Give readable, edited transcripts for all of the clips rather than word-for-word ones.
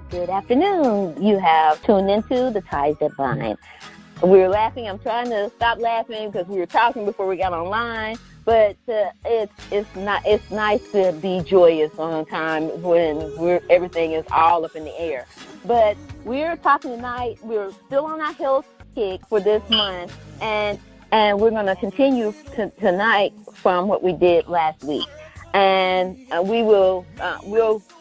good afternoon. You have tuned into The Ties That Bind. We were laughing. I'm trying to stop laughing because we were talking before we got online. But it's nice to be joyous on a time when everything is all up in the air. But we're talking tonight. We're still on our health kick for this month, and we're going to continue tonight from what we did last week. And we'll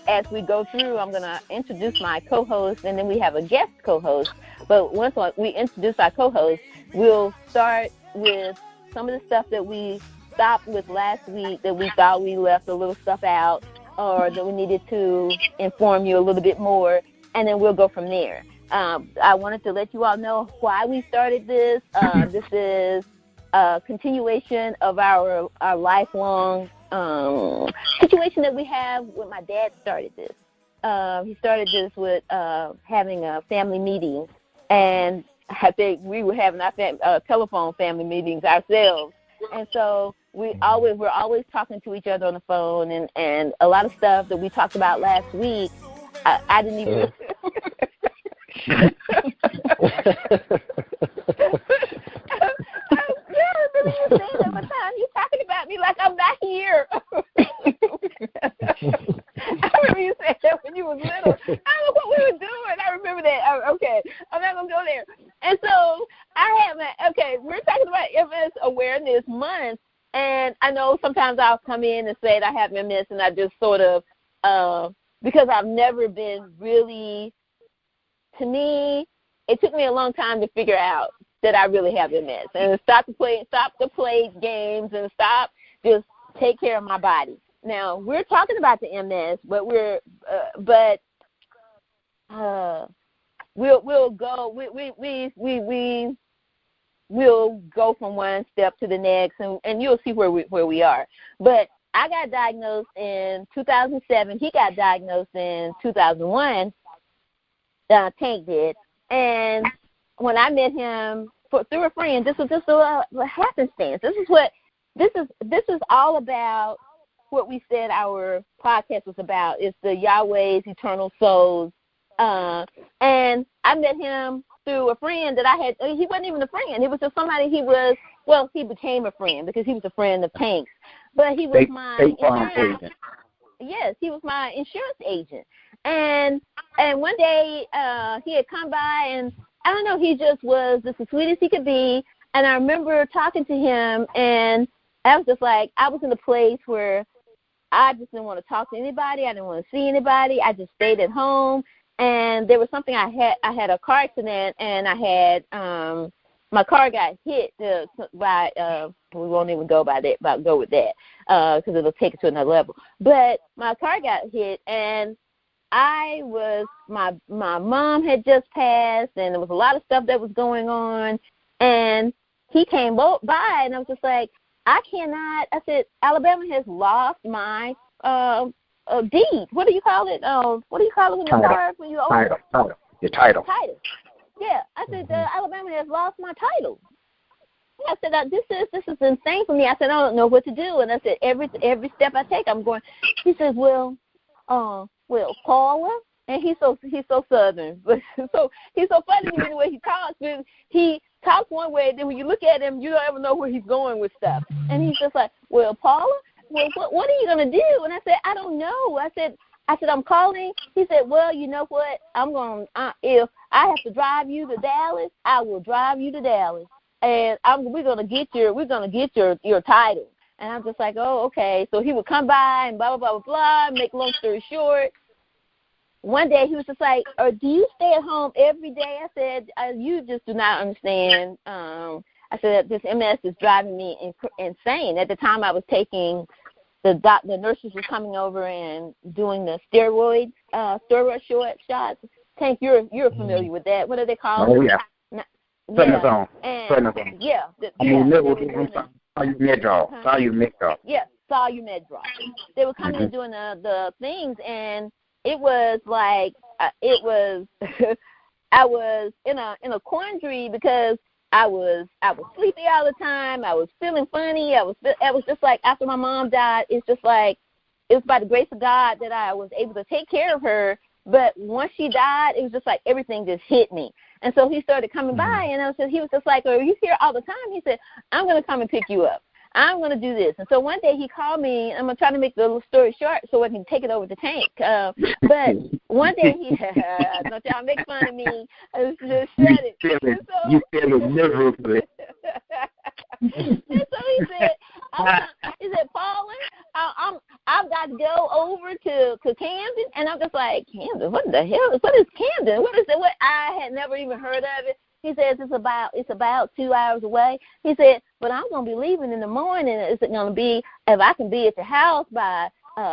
as we go through, I'm going to introduce my co-host, and then we have a guest co-host. But once we introduce our co-host, we'll start with some of the stuff that we stopped with last week that we thought we left a little stuff out or that we needed to inform you a little bit more, and then we'll go from there. I wanted to let you all know why we started this. This is a continuation of our lifelong situation that we have when my dad started this. He started this with having a family meeting, and I think we were having our telephone family meetings ourselves. And so we're always talking to each other on the phone, and a lot of stuff that we talked about last week, I didn't even. I remember you saying that one time. You talking about me like I'm not here. I remember you saying that when you was little. I don't know what we were doing. I remember that. Okay, I'm not gonna go there. And so we're talking about MS Awareness Month, and I know sometimes I'll come in and say that I have MS, and I just sort of because I've never been really. To me, it took me a long time to figure out that I really have MS, and stop to play games, and just take care of my body. Now we're talking about the MS, but we'll go from one step to the next, and you'll see where we are. But I got diagnosed in 2007. He got diagnosed in 2001. Tank did, and when I met him through a friend, this was just a happenstance. This is all about what we said our podcast was about. It's the Yahweh's eternal souls, and I met him through a friend that I had. He wasn't even a friend. It was just somebody he became a friend because he was a friend of Tank's, but he was my insurance agent. Yes, he was my insurance agent. And one day he had come by, and I don't know, he just was just as sweet as he could be. And I remember talking to him, and I was just like, I was in a place where I just didn't want to talk to anybody. I didn't want to see anybody. I just stayed at home. And there was something I had a car accident, and I had my car got hit by we won't even go with that because it'll take it to another level. But my car got hit, and my mom had just passed, and there was a lot of stuff that was going on, and he came by, and I was just like, I said, Alabama has lost my deed. What do you call it? What do you call it when your car, when you own title? Your title. Yeah, I said, Alabama has lost my title. I said, this is insane for me. I said, I don't know what to do. And I said, every step I take, I'm going. He says, well, Paula, and he's so Southern, but so he's so funny to me the way he talks. But he talks one way, then when you look at him, you don't ever know where he's going with stuff. And he's just like, well, Paula, what are you gonna do? And I said, I don't know. I said, I'm calling. He said, well, you know what? If I have to drive you to Dallas, I will drive you to Dallas, and we're gonna get your title. And I'm just like, oh, okay. So he would come by and blah, blah, blah, blah, make a long story short. One day he was just like, do you stay at home every day? I said, you just do not understand. I said, this MS is driving me insane. At the time I was taking, the nurses were coming over and doing the steroid shots. Tank, you're familiar with that. What do they call it? Oh, yeah. Prednisone. Yeah. Solumedrol. Yeah, Solumedrol. They were coming and doing the things, and it was like I was in a quandary because I was sleepy all the time. I was feeling funny. I was just like, after my mom died, it's just like, it was by the grace of God that I was able to take care of her, But once she died, it was just like everything just hit me. And so he started coming by, and he was just like, "Are you here all the time?" He said, "I'm going to come and pick you up. I'm going to do this." And so one day he called me. I'm going to try to make the little story short so I can take it over the tank. But one day don't y'all make fun of me. I just said it. You feel it miserably. And so he said, "Paula, I've got to go over to Camden." And I'm just like, "Camden? What the hell? What is Camden? What is it?" What I had never even heard of it. He says it's about 2 hours away. He said, "But I'm gonna be leaving in the morning. Is it gonna be if I can be at your house by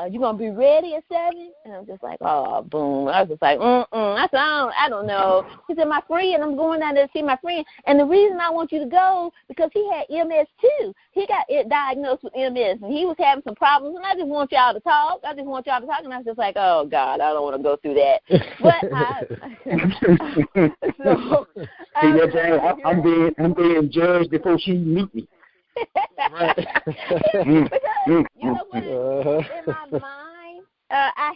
you gonna be ready at 7?" And I'm just like, "Oh, boom!" I was just like, I said, I don't know. He said, "My friend, I'm going down there to see my friend, and the reason I want you to go because he had MS too. He got diagnosed with MS, and he was having some problems. And I just want y'all to talk. And I was just like, oh God, I don't want to go through that. But I'm being judged before she meet me." Because, you know what? In my mind, I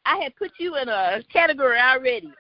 had put you in a category already.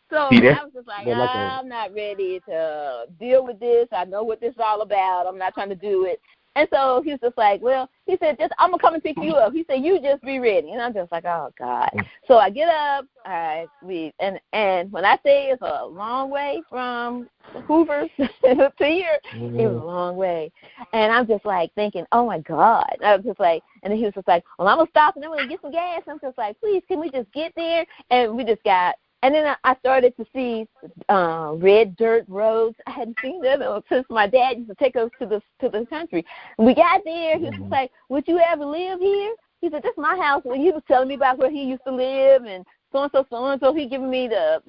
So I was just like, I'm not ready to deal with this. I know what this is all about. I'm not trying to do it. And so he was just like, well, he said, I'm going to come and pick you up. He said, you just be ready. And I'm just like, oh, God. So I get up, I leave. And when I say it's a long way from Hoover to here, it was a long way. And I'm just like thinking, oh, my God. I was just like, and then he was just like, well, I'm going to stop and I'm going to get some gas. And I'm just like, please, can we just get there? And we just got. And then I started to see red dirt roads. I hadn't seen them since my dad used to take us to the country. And we got there. He was just like, would you ever live here? He said, this is my house. And he was telling me about where he used to live and so-and-so, so-and-so. He giving me the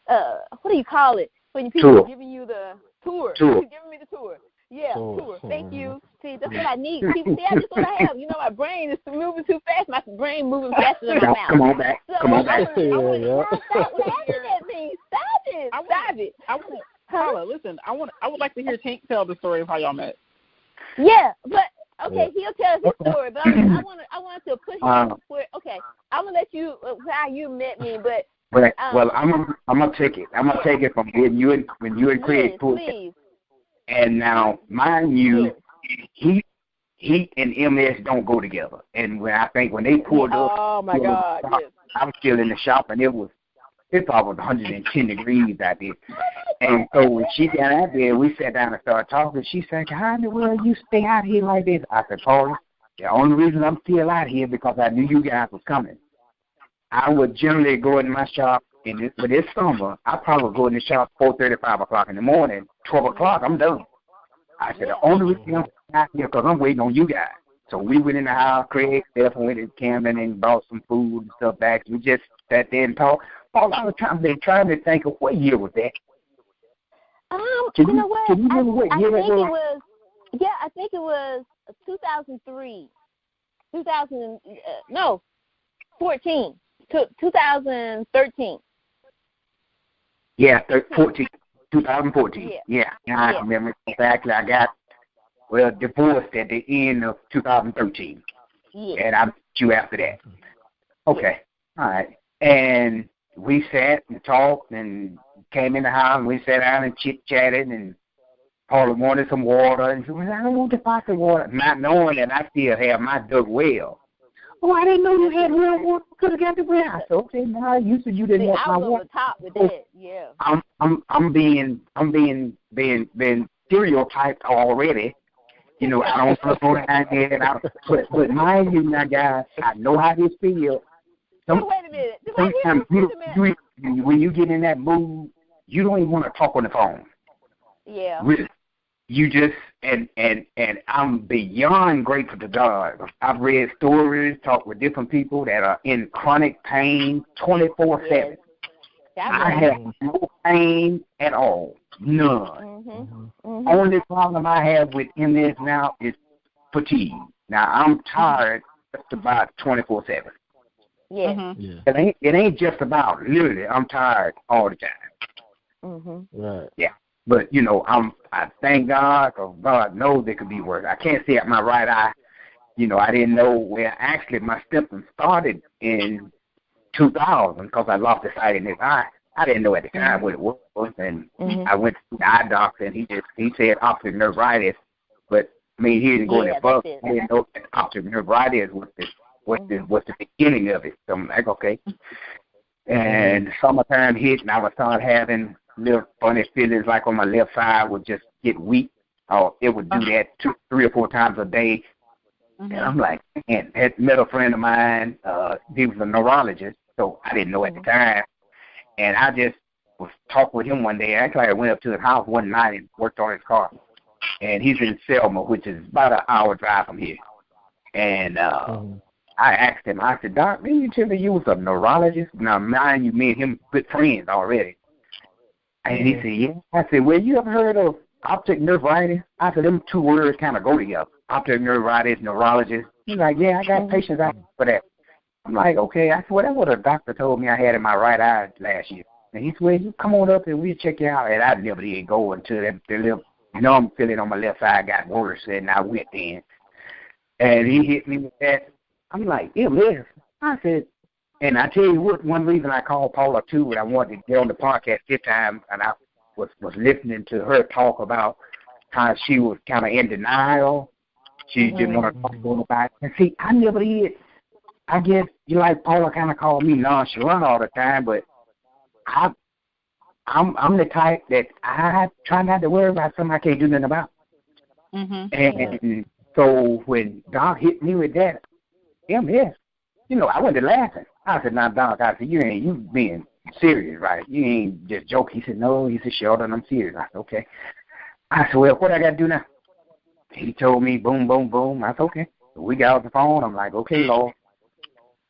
what do you call it? When people are giving you the tour. He's giving me the tour. Yeah, tour. Thank you. See, that's what I need. People say, that's what I have. You know, my brain is moving too fast. My brain moving faster than my mouth. Come on back. So Come on back. Stop laughing at me. Stop it. Paula, listen, I would like to hear Tank tell the story of how y'all met. Yeah, but okay, he'll tell his story, but I want to push him where. Okay, I'm gonna let you how you met me, but. Well, I'm gonna take it. I'm gonna take it from when you and Craig pulled. Please. And now, mind you, he and MS don't go together. And when they pulled up, oh my God, I was still in the shop, and it probably was 110 degrees out there. And so when she got out there, we sat down and started talking. She said, "How in the world you stay out here like this?" I said, "Paula, the only reason I'm still out here because I knew you guys was coming. I would generally go in my shop, but this summer, I probably go in the shop 4:30, 5 o'clock in the morning. 12 o'clock, I'm done." I said, "The only reason I'm out here because I'm waiting on you guys." So we went in the house. Craig, Steph went to Camden and brought some food and stuff back. We just sat there and talked. All I was trying to think of what year was that. You know what? I think it was 2003. 14. 2013. Yeah, 2014. Yeah. I remember exactly. I got divorced at the end of 2013. Yeah. And I met you after that. Okay. All right. And we sat and talked and came in the house and we sat down and chit-chatted and Paula wanted some water and she was like, "I don't want the faucet water," not knowing that I still have my dug well. "Oh, I didn't know you had well water. Could have got the well." I said, "Okay, now you said you didn't want my water." I was on the top with that, yeah. I'm being stereotyped already. You know, I don't want to go down there. But mind you, now, guys, I know how this feels. Wait a minute. Sometimes when you get in that mood, you don't even want to talk on the phone. Yeah. Really. You just and I'm beyond grateful to God. I've read stories, talked with different people that are in chronic pain 24/7. I have no pain at all, none. Only problem I have with MS now is fatigue. Now I'm tired just about 24/7. Yeah. It ain't just about literally. I'm tired all the time. Right. Yeah. But, you know, I thank God, because God knows it could be worse. I can't see at my right eye. You know, I didn't know where actually my symptoms started in 2000 because I lost the sight in his eye. I didn't know at the time what it was, and I went to the eye doctor, and he said optic neuritis, but I mean, he didn't go any further. I didn't know that optic neuritis was the beginning of it. So I'm like, okay. And summertime hit, and I would start having little funny feelings like on my left side would just get weak. Or it would do that 2, 3 or 4 times a day. And I'm like, man, that met a friend of mine, he was a neurologist, so I didn't know at the time. And I just was talking with him one day. Actually, I went up to his house one night and worked on his car. And he's in Selma, which is about an hour drive from here. And I asked him, I said, Doc, didn't you tell me you was a neurologist? Now, mind you, me and him good friends already. And he said, yeah. I said, well, you ever heard of optic neuritis? I said, them 2 words kind of go together. Optic neuritis, neurologist. He's like, yeah, I got patients out for that. I'm like, okay. I said, well, that's what a doctor told me I had in my right eye last year. And he said, well, you come on up and we'll check you out. And I never did go until the little numb feeling on my left side got worse, and I went in. And he hit me with that. I'm like, MS. I said, and I tell you what, one reason I called Paula, too, and I wanted to get on the podcast this time, and I was listening to her talk about how she was kind of in denial. She didn't want to talk about it. And see, I never did. I guess you like Paula kind of called me nonchalant all the time, but I'm the type that I try not to worry about something I can't do nothing about. And so when Doc hit me with that, MS, I went to laughing. I said, now, Doc, I said, you being serious, right? You ain't just joking. He said, no. He said, Sheldon, I'm serious. I said, okay. I said, well, what I got to do now? He told me, boom, boom, boom. I said, okay. So we got off the phone. I'm like, okay, Lord.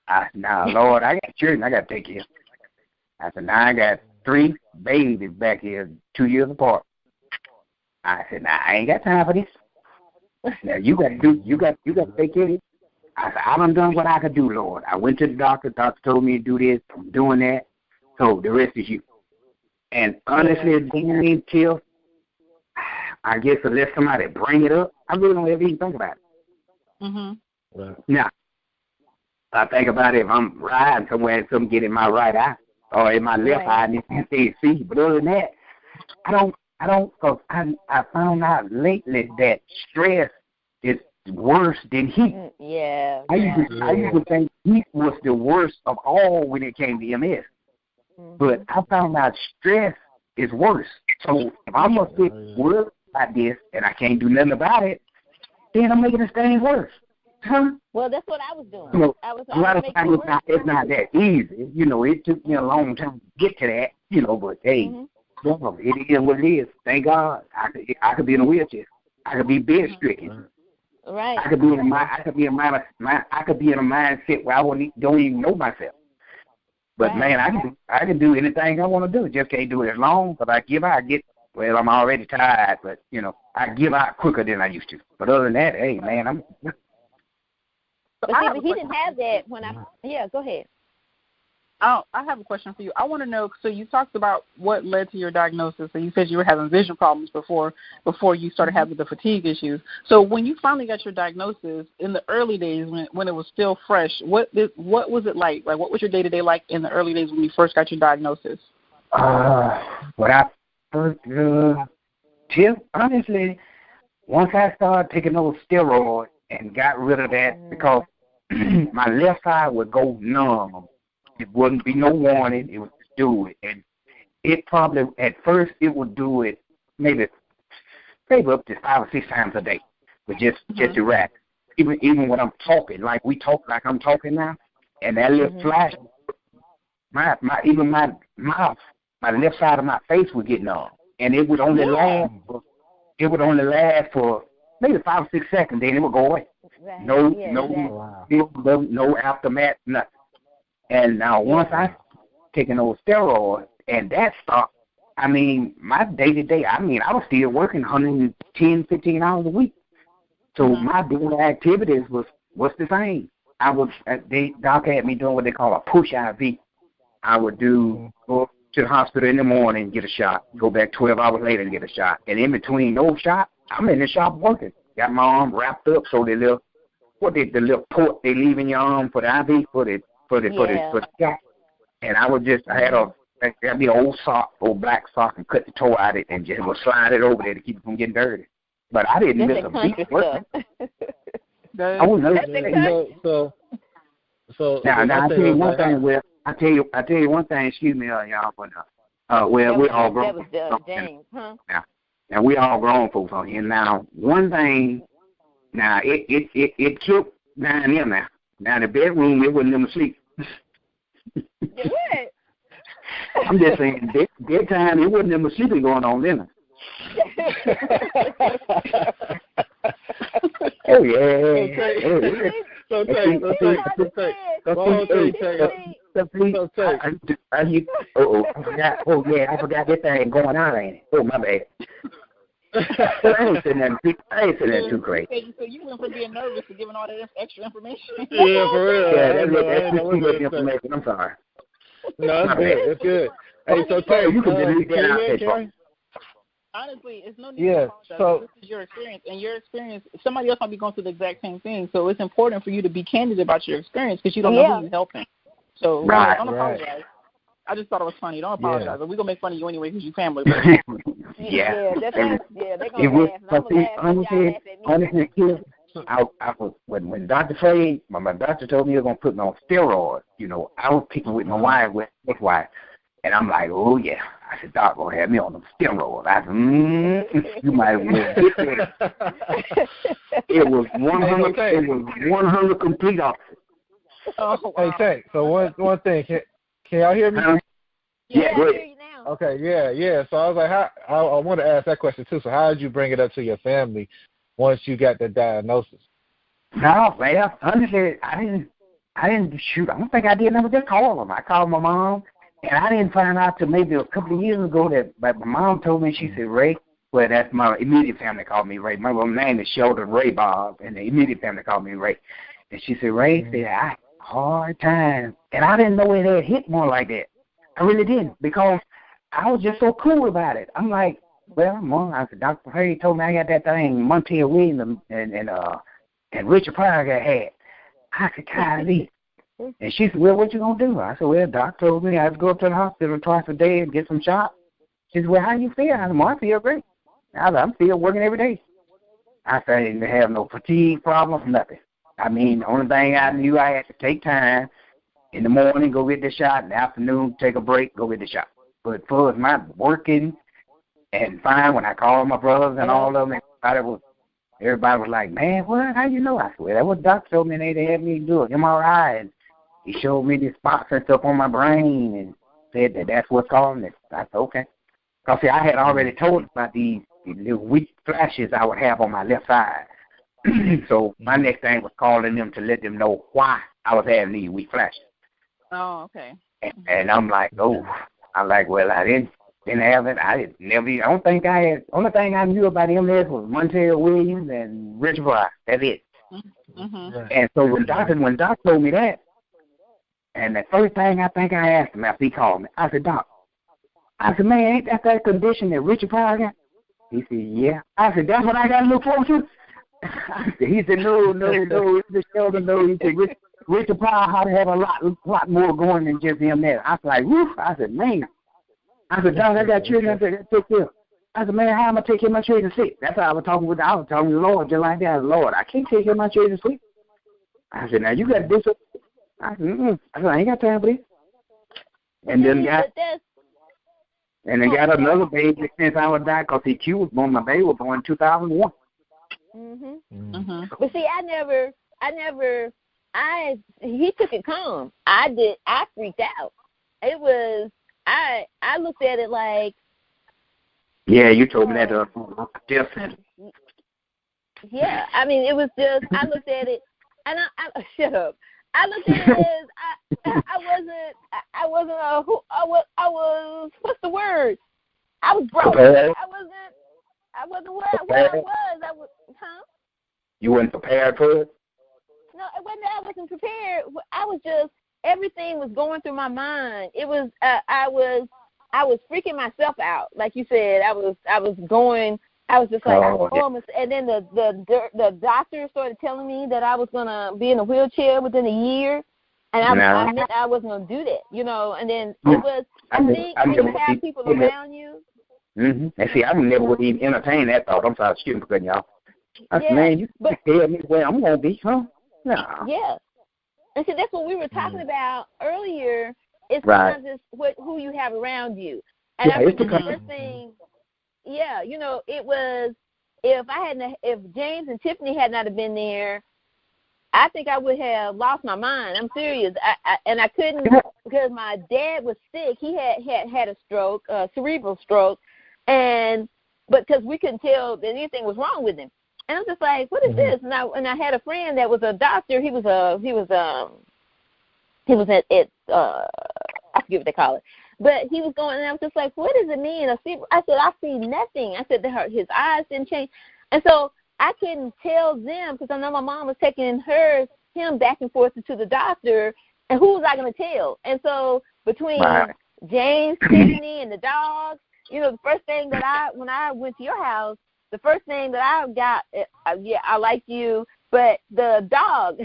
I said, now, Lord, I got children I got to take care of. I said, now I got 3 babies back here 2 years apart. I said, now, I ain't got time for this. Now, you got to take care of it. I said, I done what I could do, Lord. I went to the doctor. Doctor told me to do this. I'm doing that. So the rest is you. And honestly, until I guess unless somebody bring it up, I really don't ever even think about it. Now, I think about it if I'm riding somewhere and something get in my right eye or in my left eye and I can't see. But other than that, I don't, because I found out lately that stress is worse than heat. I used to think heat was the worst of all when it came to MS. But I found out stress is worse. So if I'm going to sit worried about this and I can't do nothing about it, then I'm making the thing worse. Well, that's what I was doing. A lot of times it's not that easy. It took me a long time to get to that, but hey, it is what it is. Thank God. I could be in a wheelchair. I could be bed-stricken. Right. I could be in a mindset where I don't even know myself. But man, I can do anything I want to do. Just can't do it as long. But I give out. I'm already tired. But I give out quicker than I used to. But other than that, hey man, But he didn't have that when go ahead. I have a question for you. I want to know, so you talked about what led to your diagnosis, and you said you were having vision problems before you started having the fatigue issues. So when you finally got your diagnosis, in the early days when it was still fresh, what was it like? Like, what was your day-to-day like in the early days when you first got your diagnosis? Honestly, once I started taking those steroids and got rid of that, because my left side would go numb. It wouldn't be no warning. It would just do it. And it probably, at first, it would do it maybe up to 5 or 6 times a day. But just erratic. Even when I'm talking, like I'm talking now, and that little flash, my mouth, my left side of my face would get numb. And it would only last for maybe 5 or 6 seconds, then it would go away. No aftermath, nothing. And now once I taken those steroids and that stopped, I mean, my day-to-day, I was still working 110, 15 hours a week. So my daily activities was the same. Doc had me doing what they call a push IV. I would go to the hospital in the morning, get a shot, go back 12 hours later and get a shot. And in between those shots, I'm in the shop working. Got my arm wrapped up so the little port they leave in your arm for the IV for the shot. and I had the old black sock, and cut the toe out of it, and just would slide it over there to keep it from getting dirty. But I didn't miss a beat. I was now I tell you one thing. Well, I tell you one thing. Excuse me, y'all, but we're all grown. That was James, huh? Now we all grown folks on here. Now one thing. Now it took 9 a.m. Now in the bedroom it wasn't them asleep. What? I'm just saying, bedtime, it wasn't them sleeping going on then. Oh, yeah. So I forgot that thing going on, ain't it? Oh, my bad. I ain't saying that too crazy. So you went from being nervous to giving all that extra information. Yeah, for real. Yeah, that's too much information. I'm sorry. No, it's good. It's good. Hey, so Tay, you can delete that out there. Honestly, it's no need to apologize. So this is your experience, and your experience, somebody else might be going through the exact same thing. So it's important for you to be candid about your experience because you don't know who you're helping. So don't apologize. I just thought it was funny. Don't apologize. We're gonna make fun of you anyway because you're family. Yeah, they're gonna laugh. When Dr. Frey, my doctor told me he was gonna put me on steroids, I was picking with my wife, and I'm like, oh yeah. I said, Doc gonna have me on them steroids. I said, you might as well get there. It was 100. It was 100 complete opposite. Oh, wow. Hey, Tay. So one thing, can y'all hear me? Yeah, I hear you now. Okay, yeah. So I was like, I want to ask that question too. So how did you bring it up to your family once you got the diagnosis? No, well, honestly, I didn't shoot. I don't think I did. I just called them. I called my mom, and I didn't find out till maybe a couple of years ago that. But my mom told me, she said, Ray. Well, that's my immediate family called me Ray. My name is Sheldon Ray Bob, and the immediate family called me Ray. And she said, Ray, said, I had a hard time, and I didn't know it had hit more like that. I really didn't, because I was just so cool about it. I'm like, well, Mom, I said, Dr. Harry told me I got that thing, Montel Williams and Richard Pryor got had. I said, golly. And she said, well, what you going to do? I said, well, Doc told me I had to go up to the hospital twice a day and get some shots. She said, well, how you feel? I said, Mom, I feel great. I said, I'm still working every day. I said, I didn't have no fatigue problems, nothing. I mean, the only thing I knew, I had to take time. In the morning, go get the shot. In the afternoon, take a break, go get the shot. But for as my working and fine, when I called my brothers and all of them, everybody was like, man, what? How you know? I said, well, that was Doc told me they had me do an MRI. And he showed me the spots and stuff on my brain and said that that's what's causing it. I said, okay. Because, see, I had already told about these little weak flashes I would have on my left side. So my next thing was calling them to let them know why I was having these weak flashes. Oh, okay. And I'm like, well, I didn't have it. I didn't never. I don't think I had. Only thing I knew about MS was Montel Williams and Richard Pryor. That's it. Mm-hmm. Right. And so when Doc told me that, and the first thing I think I asked him after he called me, I said, Doc, I said, man, ain't that condition that Richard Pryor got? He said, yeah. I said, that's what I got to look forward to. He said, no. Mr. Sheldon, no. He said, Richard Pryor had to have a lot more going than just him there. I was like, woof. I said, man. I said, Doc, I got children. I said, take care. I said, man, how am I taking care of my children sick? That's how I was talking to the Lord, just like that. I said, Lord, I can't take care of my children sick. I said, now you got to do something. I said, I said, I ain't got time for this. And then got another baby since I was died because Q was born. My baby was born in 2001. But see, he took it calm. I freaked out. It was, I looked at it like. Yeah, you told me that death sentence. Yeah, I mean, it was just, I looked at it, and I shut up. I looked at it as I was, what's the word? I was broke. I wasn't where I was. You weren't prepared for it? No, it wasn't that I wasn't prepared. I was just, everything was going through my mind. It was, I was freaking myself out. Like you said, I was just like, and then the doctor started telling me that I was going to be in a wheelchair within a year. And I meant I wasn't going to do that, you know. And then it was, I think when you have people around you. Mm-hmm. And see, I never would even entertain that thought. I'm sorry, excuse me for cutting y'all. I said, man, you tell me where I'm going to be, huh? No. Yeah. And see, that's what we were talking about earlier. It's sometimes it's who you have around you. And I remember the first thing, you know, it was if James and Tiffany had not have been there, I think I would have lost my mind. I'm serious. I couldn't, because my dad was sick. He had a stroke, cerebral stroke, but because we couldn't tell that anything was wrong with him. And I'm just like, what is this? And I had a friend that was a doctor. He was at I forget what they call it. But he was going, and I was just like, what does it mean? I said, I see nothing. I said, his eyes didn't change. And so I couldn't tell them, because I know my mom was taking him back and forth to the doctor, and who was I going to tell? And so between James, Tiffany, and the dogs, you know, the first thing that when I went to your house, the first thing that I got, I like you, but the dog,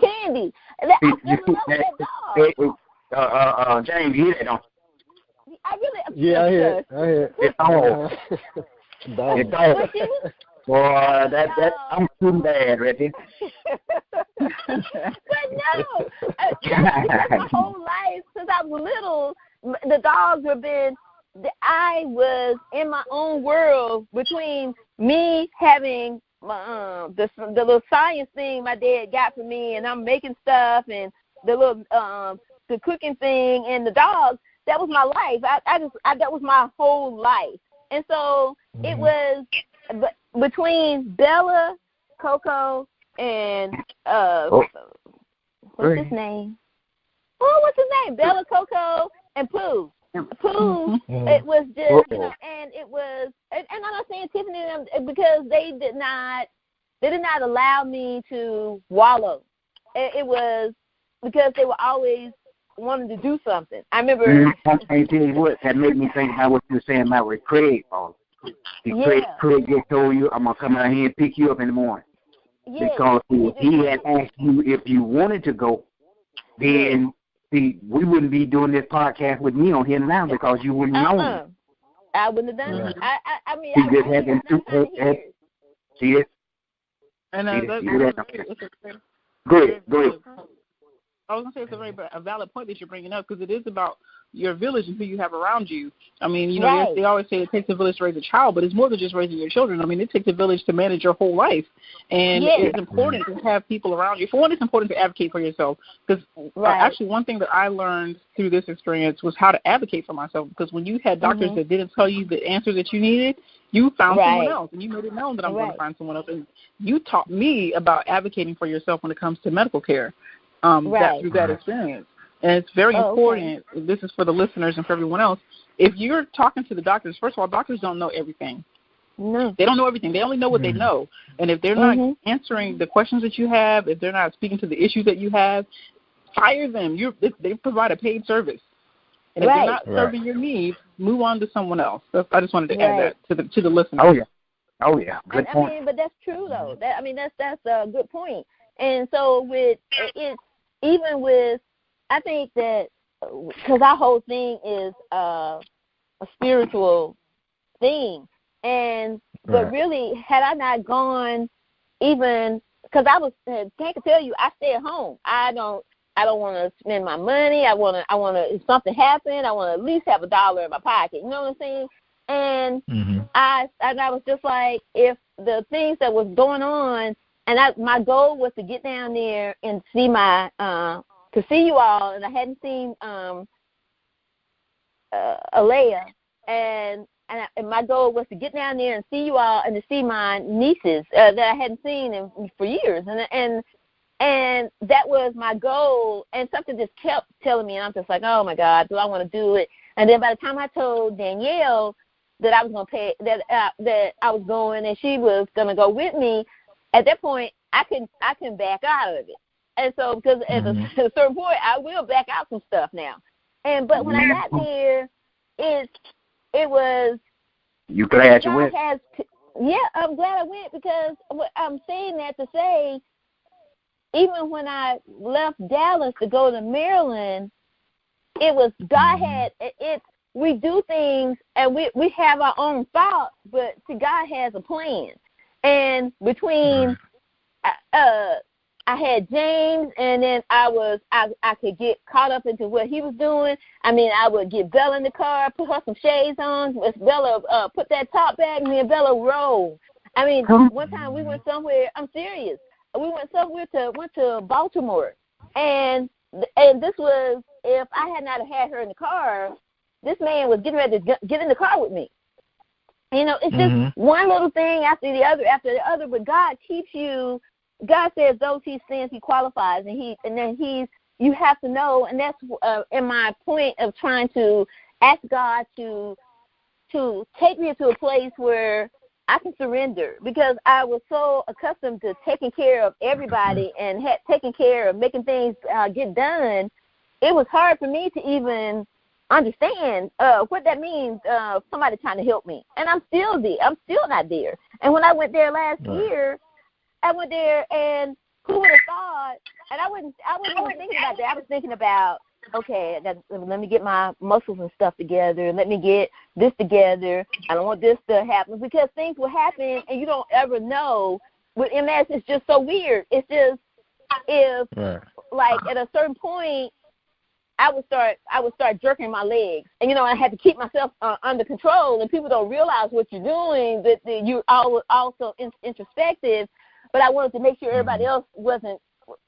Candy, I fell in love with that dog. James, you hear that, don't you? I really. Yeah, I hear. It's all. It's all. Boy, that I'm too bad, Reggie. But no, my whole life since I was little, the dogs have been. I was in my own world between me having the little science thing my dad got for me, and I'm making stuff, and the little the cooking thing, and the dogs. That was my life. That was my whole life, and so it was between Bella, Coco, and what's his name? Oh, what's his name? Bella, Coco, and Pooh. Pooh, it was just, you know, and it was, and I'm not saying Tiffany and them, because they did not allow me to wallow. It was because they were always wanting to do something. I remember. I tell you what, that made me think about what you were saying about with Craig. Craig just told you, I'm going to come out here and pick you up in the morning. Yeah. Because if he had asked you if you wanted to go, then see, we wouldn't be doing this podcast with me on here now, because you wouldn't know me. I wouldn't have done it. I mean, he just had them see it? And Go ahead. I was going to say it's a very valid point that you're bringing up, because it is about your village and who you have around you. I mean, you know, yes, they always say it takes a village to raise a child, but it's more than just raising your children. I mean, it takes a village to manage your whole life. And it's important to have people around you. For one, it's important to advocate for yourself, because actually one thing that I learned through this experience was how to advocate for myself, because when you had doctors that didn't tell you the answer that you needed, you found someone else, and you made it known that I'm going to find someone else. And you taught me about advocating for yourself when it comes to medical care through that experience. And it's very important. This is for the listeners and for everyone else. If you're talking to the doctors, first of all, doctors don't know everything. No. They don't know everything. They only know what they know. And if they're not answering the questions that you have, if they're not speaking to the issues that you have, fire them. They provide a paid service. And if they're not serving your needs, move on to someone else. I just wanted to add that to the listeners. Oh yeah. Good point. I mean, but that's true though. That's a good point. And so even with, I think that because our whole thing is a spiritual thing, but really, had I not gone, even because I can't tell you, I stay at home. I don't want to spend my money. I want to. If something happened, I want to at least have $1 in my pocket. You know what I'm saying? And I was just like, if the things that was going on, and my goal was to get down there and see to see you all, and I hadn't seen Alea, and my goal was to get down there and see you all and to see my nieces that I hadn't seen for years, and that was my goal, and something just kept telling me, and I'm just like, oh my God, do I want to do it? And then by the time I told Danielle that I was going to pay, that I was going, and she was going to go with me, at that point I can back out of it. And so, because at a certain point, I will back out some stuff now. But when I got there, it was. You glad you went? I'm glad I went, because I'm saying that to say even when I left Dallas to go to Maryland, it was God had it. We do things and we have our own thoughts, but see, God has a plan. And between I had James, and then I could get caught up into what he was doing. I mean, I would get Bella in the car, put her some shades on. Bella put that top back, me and Bella roll. I mean, one time we went somewhere. I'm serious. We went to Baltimore, and this was, if I had not had her in the car, this man was getting ready to get in the car with me. You know, it's just one little thing after the other, but God keeps you. God says those he sends, he qualifies, and then you have to know, and that's in my point of trying to ask God to take me to a place where I can surrender, because I was so accustomed to taking care of everybody and taking care of making things get done. It was hard for me to even understand what that means, somebody trying to help me. And I'm still not there. And when I went there last year, I went there, and who would have thought? And I wasn't even thinking about that. I was thinking about, okay, let me get my muscles and stuff together. Let me get this together. I don't want this to happen, because things will happen, and you don't ever know. With MS, it's just so weird. It's just like at a certain point, I would start jerking my legs, and I had to keep myself under control. And people don't realize what you're doing. That you're also introspective. But I wanted to make sure everybody else wasn't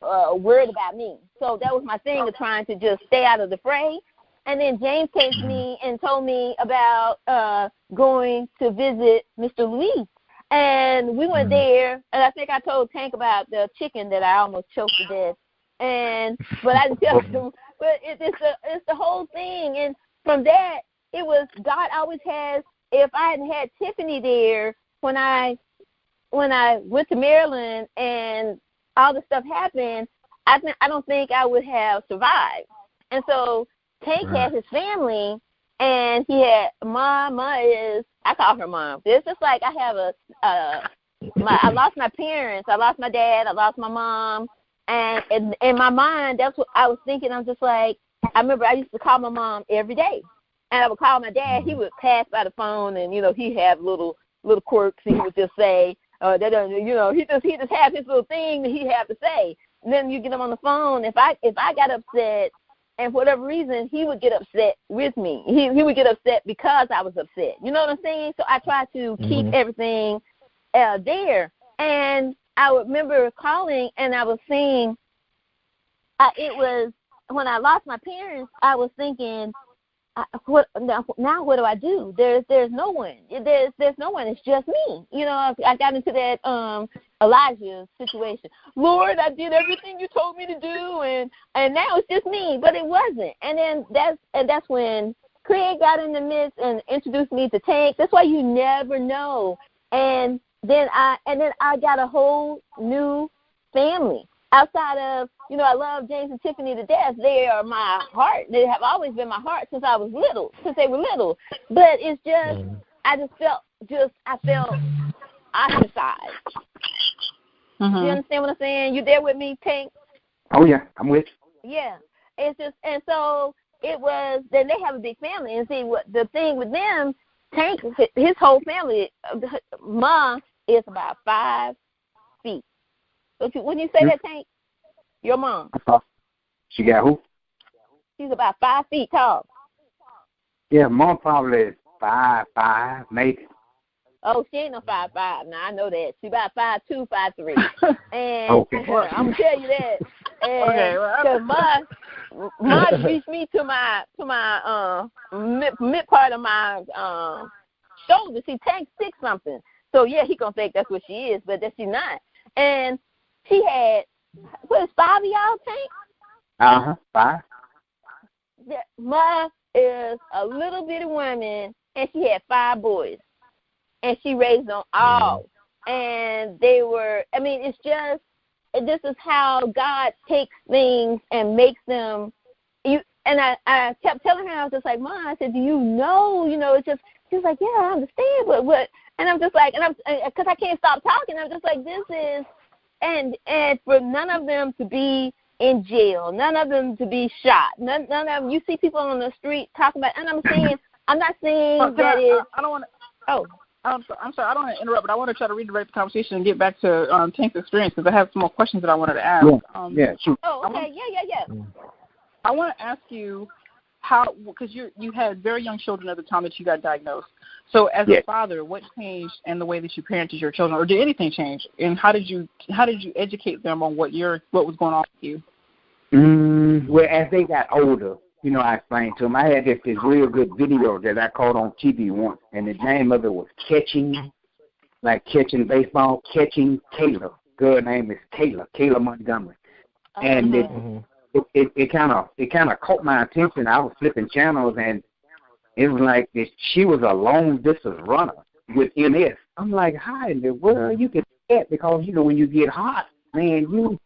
worried about me. So that was my thing of trying to just stay out of the fray. And then James came to me and told me about going to visit Mr. Luis. And we went there, and I think I told Tank about the chicken that I almost choked to death. But I didn't tell him. But it's the whole thing. And from that, it was, God always has, if I hadn't had Tiffany there when I went to Maryland and all this stuff happened, I don't think I would have survived. And so Tank had his family, and he had Mom. I call her Mom. It's just like I have I lost my parents. I lost my dad. I lost my mom. And in my mind, that's what I was thinking. I'm just like, I remember I used to call my mom every day. And I would call my dad. He would pass by the phone, and, he'd have little quirks, and he would just say, he just have his little thing that he have to say. And then you get him on the phone. If I got upset, and for whatever reason, he would get upset with me. He would get upset because I was upset. You know what I'm saying? So I try to keep everything there. And I remember calling, and I was saying, it was when I lost my parents, I was thinking, what do I do? There's no one. There's no one. It's just me. I got into that Elijah situation. Lord, I did everything you told me to do, and now it's just me. But it wasn't. And then that's when Craig got in the midst and introduced me to Tank. That's why you never know. And then I got a whole new family. Outside of, I love James and Tiffany to death. They are my heart. They have always been my heart since they were little. But it's just, I felt ostracized. Do you understand what I'm saying? You there with me, Tank? Oh, yeah, I'm with you. Yeah. It's just, and so it was, then they have a big family. And see, what the thing with them, Tank, his whole family, Ma is about 5 feet. When you say that, Tank, your mom. She got who? She's about 5 feet tall. Yeah, Mom probably is 5'5", maybe. Oh, she ain't no 5'5". Now I know that. She about 5'2", 5'3". And I'm gonna tell you that. And Ma reached me to my mid part of my shoulder. See, Tank's 6-something. So yeah, he gonna think that's what she is, but that she's not. And she had, what is 5 of y'all, Tank? 5. Yeah, Ma is a little bitty woman, and she had 5 boys, and she raised them all. And they were, it's just, this is how God takes things and makes them. And I kept telling her, I was just like, Ma, I said, do you know? It's just, she was like, yeah, I understand, but what? And I'm just like, because I can't stop talking. I'm just like, this is. and for none of them to be in jail, none of them to be shot, none of them. You see people on the street talk about, and I'm not saying that it's. I don't want to. Oh. I'm sorry, I don't want to interrupt, but I want to try to redirect the conversation and get back to Tank's experience because I have some more questions that I wanted to ask. Sure. Oh, okay, yeah. I want to ask you how, because you had very young children at the time that you got diagnosed. So as a father, what changed in the way that you parented your children, or did anything change? And how did you educate them on what was going on with you? Well, as they got older, I explained to them. I had this real good video that I caught on TV once, and the name of it was Catching Baseball, Catching Taylor. Girl name is Kayla Montgomery. And it kind of caught my attention. I was flipping channels, and it was like she was a long distance runner with MS. I'm like, how in the world you can do that? Because when you get hot, man,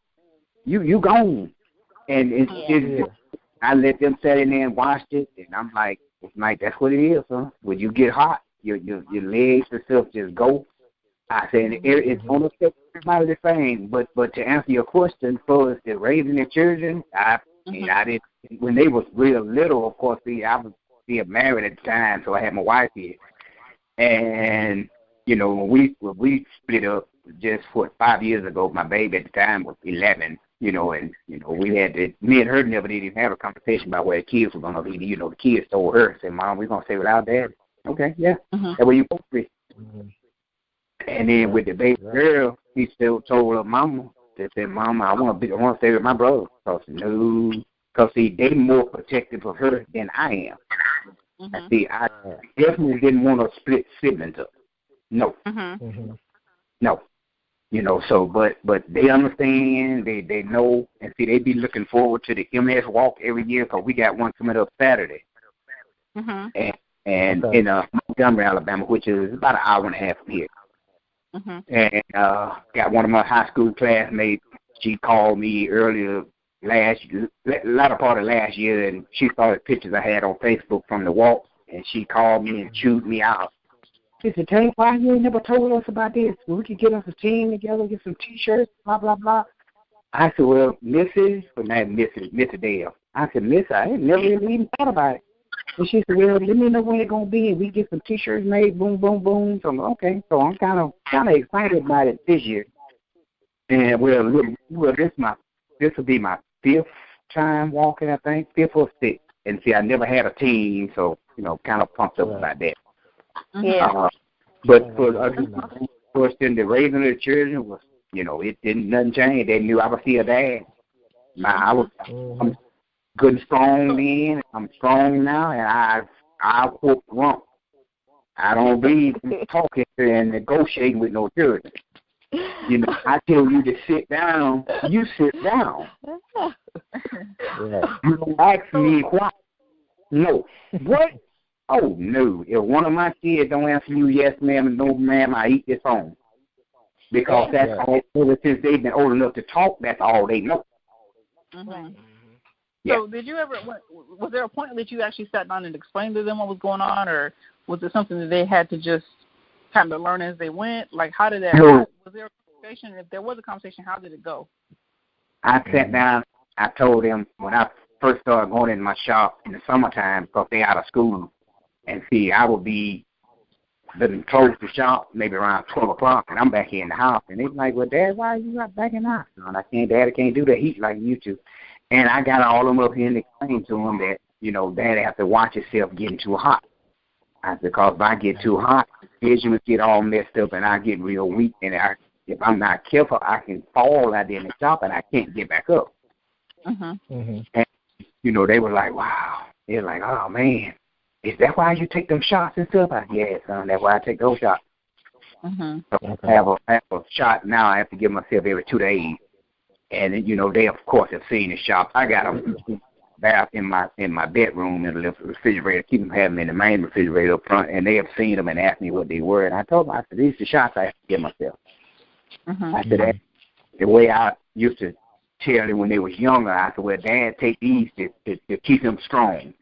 you gone. And I let them sit in there and watched it, and I'm like, that's what it is, huh? When you get hot, your legs and stuff just go. I said, it's on the step everybody the same. But to answer your question, for us the raising their children, I didn't. When they was real little, of course, I was still married at the time, so I had my wife here. And when we split up just 5 years ago, my baby at the time was 11. We had me and her never did even have a conversation about where the kids were going to be. The kids told her, said, Mom, we're going to stay without Dad. Okay, yeah. That's where you supposed to be. And then with the baby girl, he still told her mama, they said, Mama, I want to stay with my brother. Because they're more protective of her than I am. I definitely didn't want to split siblings up. No. No. But they understand, they know, and see, they be looking forward to the MS walk every year because we got one coming up Saturday. And in Montgomery, Alabama, which is about an hour and a half from here. And got one of my high school classmates. She called me earlier latter part of last year, and she saw the pictures I had on Facebook from the walk, and she called me and chewed me out. She said, Tank, why you ain't never told us about this? We could get us a team together, get some T-shirts, blah, blah, blah. I said, well, Mrs. Dale. I said, Miss, I ain't never even thought about it. And she said, well, let me know when it's going to be, and we get some T-shirts made, boom, boom, boom. So, okay, so I'm kind of excited about it this year. And, this will be my 5th time walking, I think, 5th or 6th. And, see, I never had a team, so, kind of pumped up about that. But for the question, the raising of the children was, it didn't nothing change. They knew I was still Dad. I'm good and strong then. I'm strong now, and I whoop rump. I don't believe in talking and negotiating with no children. I tell you to sit down, you sit down. You don't ask me why. No. What? Oh, no. If one of my kids don't answer you yes, ma'am, and no, ma'am, I eat this home. Because that's all, ever since they've been old enough to talk, that's all they know. So did you ever, was there a point that you actually sat down and explained to them what was going on, or was it something that they had to just kind of learn as they went? Like, how did that, was there a conversation? If there was a conversation, how did it go? I sat down, I told them when I first started going in my shop in the summertime because they out of school. And see, I would be letting close the shop maybe around 12 o'clock, and I'm back here in the house. And they're like, well, Dad, why are you not back in the house? And I can't, Dad, I can't do the heat like you two. And I got all of them up here and explained to them that, Dad has to watch himself getting too hot. I said, because if I get too hot, vision would get all messed up, and I get real weak. And if I'm not careful, I can fall out there in the shop, and I can't get back up. And, they were like, wow. They're like, oh, man. Is that why you take them shots and stuff? Yeah, son, that's why I take those shots. So I have a shot now. I have to give myself every 2 days. And, they, of course, have seen the shop. I got them bath in my bedroom in the little refrigerator. Keep them having them in the main refrigerator up front. And they have seen them and asked me what they were. And I told them, I said, these are the shots I have to give myself. I said, that's the way I used to tell them when they was younger. I said, well, Dad, take these to keep them strong.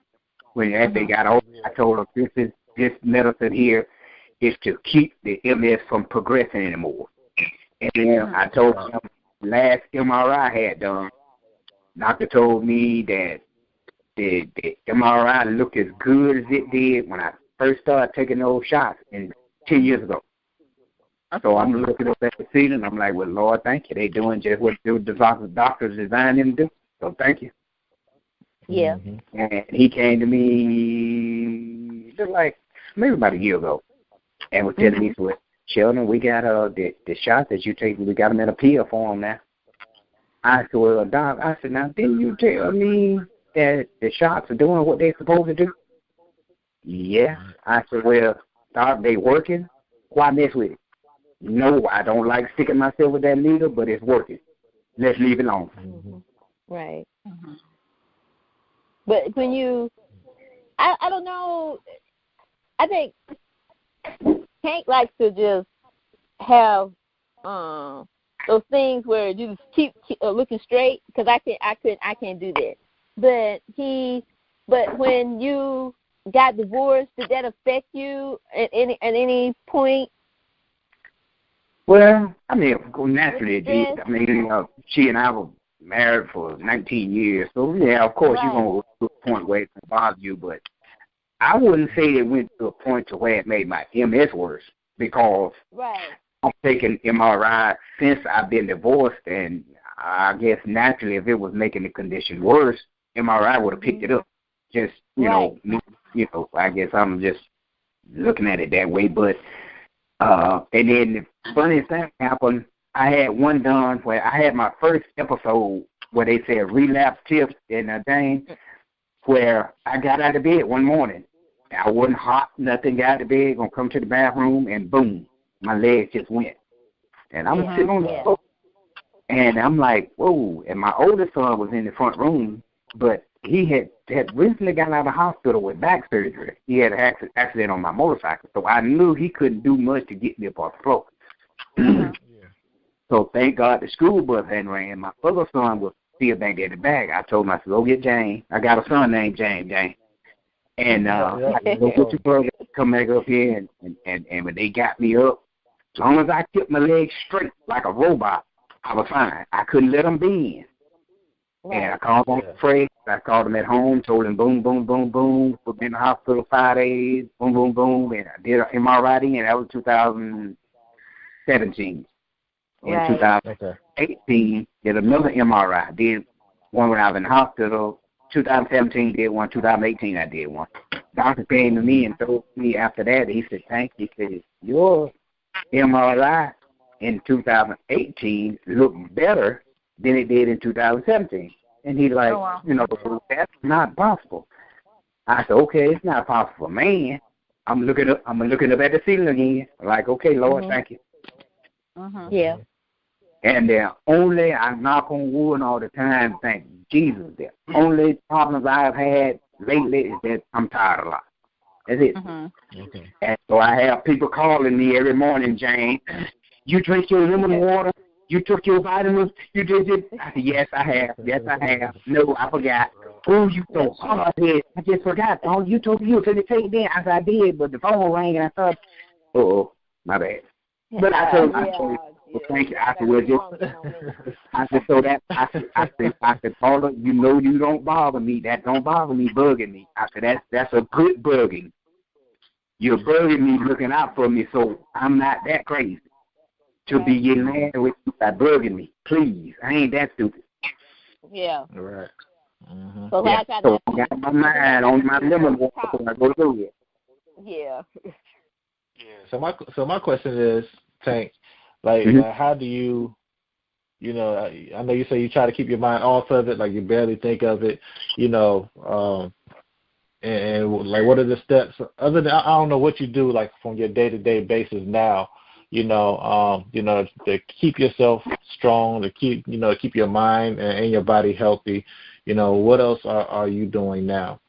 When they got older, I told them, this medicine here is to keep the MS from progressing anymore. And then I told them, last MRI I had done, doctor told me that the MRI looked as good as it did when I first started taking those shots 10 years ago. So I'm looking up at the ceiling. I'm like, well, Lord, thank you. They doing just what the doctors designed them to do. So thank you. Yeah. Mm-hmm. And he came to me just like maybe about a year ago and was telling me, well, Sheldon, we got the shots that you take, we got them in a pill form now. I said, well, Doc, I said, now, didn't you tell me that the shots are doing what they're supposed to do? Yeah. I said, well, Doc, they working? Why mess with it? No, I don't like sticking myself with that needle, but it's working. Let's leave it alone. Mm-hmm. Right. Mm-hmm. But when you, I don't know, I think Hank likes to just have those things where you just keep looking straight, because I can't do that. But when you got divorced, did that affect you at any point? Well, I mean, naturally it did. I mean, she and I were married for 19 years, so yeah, of course you're gonna go to a point where it can bother you, but I wouldn't say it went to a point to where it made my MS worse, because I'm taking MRI since I've been divorced, and I guess naturally if it was making the condition worse, MRI would have picked it up. Just, you know, I guess I'm just looking at it that way. But and then the funniest thing happened, I had one done where I had my first episode where they said relapse tips and a thing, where I got out of bed one morning. I wasn't hot, nothing, got out of bed, gonna come to the bathroom, and boom, my legs just went. And I'm sitting on the floor, and I'm like, whoa. And my oldest son was in the front room, but he had recently gotten out of the hospital with back surgery. He had an accident on my motorcycle, so I knew he couldn't do much to get me up off the floor. So thank God the school bus hadn't ran. My other son was still back there in the back. I told him, I said, go get James. I got a son named James. And I said, go get your brother, come back up here. And when they got me up, as long as I kept my legs straight like a robot, I was fine. I couldn't let them bend. And I called on Fred. I called him at home, told him boom, boom, boom, boom. Put me in the hospital 5 days, boom, boom, boom. And I did an MRI, and that was 2017. In 2018, did another MRI. Did one when I was in the hospital. 2017 did one. 2018 I did one. Doctor came to me and told me after that, he said, "Thank you." He said, "Your MRI in 2018 looked better than it did in 2017." And he's like, that's not possible. I said, okay, it's not possible, man. I'm looking up at the ceiling again. Like, okay, Lord, thank you. Yeah. And the only, I knock on wood all the time, thank Jesus, the only problems I've had lately is that I'm tired a lot. That's it. Okay. And so I have people calling me every morning, Jane, you drink your lemon water? You took your vitamins? You did it? I said, yes, I have. Yes, I have. No, I forgot. Oh, you so hard head. I just forgot. Oh, you told me you were going to take that. I said, I did, but the phone rang and I thought, my bad. But I told you, thank you. I said, well, I said, so that, I said, Paula, you know you don't bother me. That don't bother me, bugging me. I said, that's a good bugging. You're bugging me, looking out for me, so I'm not that crazy to be getting mad with you by bugging me. Please, I ain't that stupid. Yeah. All right. Mm-hmm. So I got my mind on my lemon water before I go to bed. Yeah. So my question is, Tank, like, how do you, I know you say you try to keep your mind off of it, like you barely think of it, and like, what are the steps other than, I don't know what you do, like, from your day-to-day basis now, to keep yourself strong, to keep your mind and your body healthy. What else are you doing now?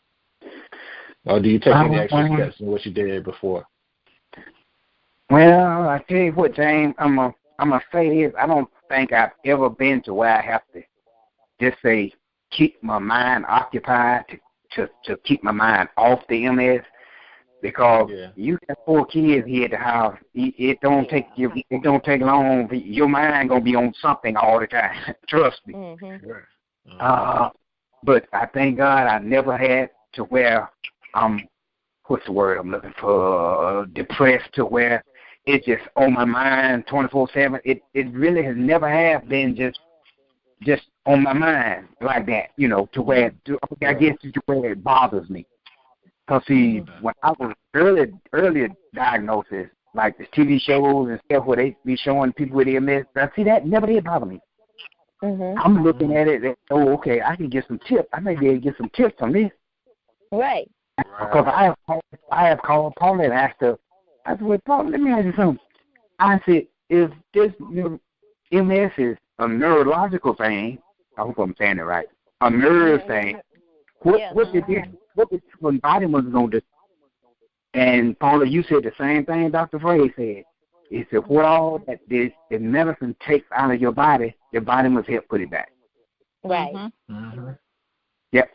Or do you take any extra steps than what you did before? Well, I tell you what, James, I'm gonna say this. I don't think I've ever been to where I have to just say keep my mind occupied to keep my mind off the MS. because you got 4 kids here at the house. It don't take long. Your mind gonna be on something all the time. Trust me. But I thank God I never had to where what's the word I'm looking for? Depressed to where it's just on my mind 24/7. It really has never have been just on my mind like that, to where I guess to where it bothers me. Cause see, when I was early diagnosis, like the TV shows and stuff where they be showing people with MS, I see that never did bother me. I'm looking at it and, okay, I can get some tips. I may be able to get some tips from this. Right. Because I have called Paula and asked her, I said, well, Paula, let me ask you something. I said, if this MS is a neurological thing, I hope I'm saying it right, a nerve thing, what the vitamins going to do? And Paula, you said the same thing Dr. Frey said. He said, what all that the medicine takes out of your body, the vitamins help put it back. Right. Yep.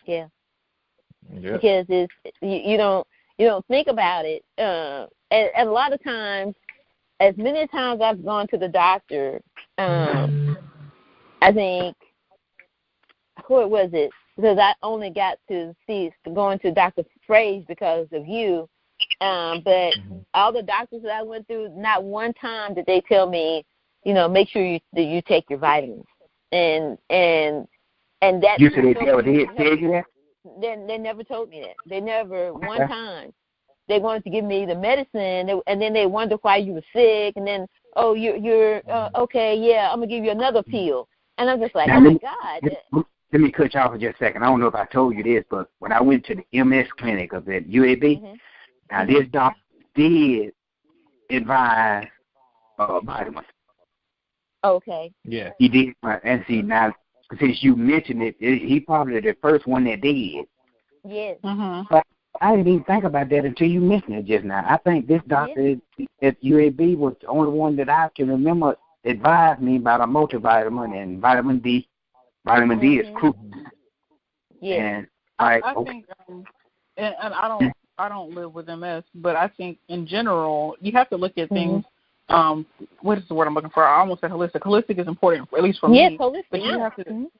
Yeah. Because it's you don't think about it. And a lot of times, as many times I've gone to the doctor, I think, what was it? Because I only got to going to Dr. Frey's because of you. But all the doctors that I went through, not one time did they tell me, make sure you take your vitamins. And that. You said they never did tell you that? They never told me that. They never one time. They wanted to give me the medicine, and then they wondered why you were sick, and then you're okay, yeah, I'm gonna give you another pill, and I'm just like, oh my God. Let me cut you off for just a second. I don't know if I told you this, but when I went to the MS clinic of at UAB, now this doctor did advise vitamins. Okay. Yeah. He did, and see now since you mentioned it, he probably the first one that did. Yes. But I didn't even think about that until you mentioned it just now. I think this doctor at UAB was the only one that I can remember advised me about a multivitamin and vitamin D. Vitamin D is crucial. Yeah. And I think, and I don't live with MS, but I think in general you have to look at things. What is the word I'm looking for? I almost said holistic. Holistic is important, at least for me. Yes, holistic. But you have to.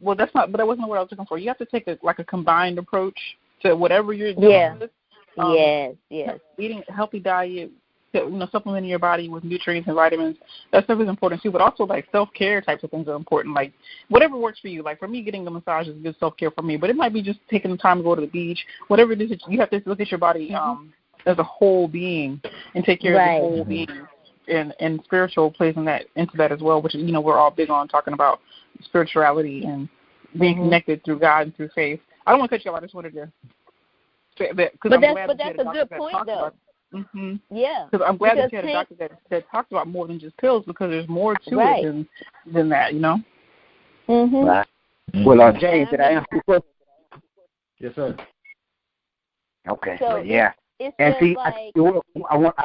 Well, that's not. But that wasn't what I was looking for. You have to take a combined approach to whatever you're doing. Yes. Eating a healthy diet, supplementing your body with nutrients and vitamins. That stuff is important too. But also like self-care types of things are important. Like whatever works for you. Like for me, getting a massage is good self-care for me. But it might be just taking the time to go to the beach. Whatever it is, you have to look at your body as a whole being and take care of the whole being. And spiritual plays into that as well, which is, we're all big on talking about spirituality and being connected through God and through faith. I don't want to cut you off. I just wanted to say that. But that's a good point, though. Yeah. Because I'm glad that you had a doctor that talked about more than just pills, because there's more to it than that, Right. Well, James, did I answer your question? Yes, sir. Okay. So yeah. And see, I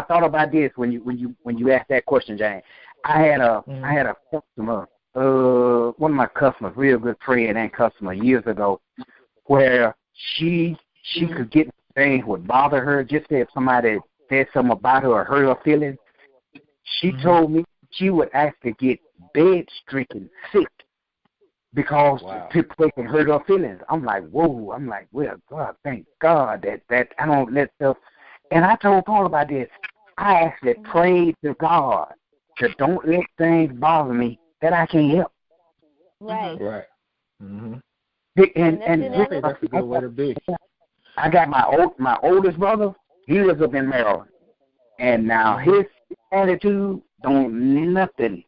thought about this when you asked that question, James. I had a customer, one of my customers, real good friend and customer years ago, where she could get things would bother her just if somebody said something about her or hurt her feelings. She told me she would actually get bed-stricken sick because people can hurt her feelings. I'm like, whoa. I'm like, well, God, thank God that I don't let stuff. And I told Paul about this. I actually prayed to God to don't let things bother me that I can't help. Right. Right. Mm-hmm. And that's a good way to be. I got my oldest brother. He lives up in Maryland, and now his attitude don't nothing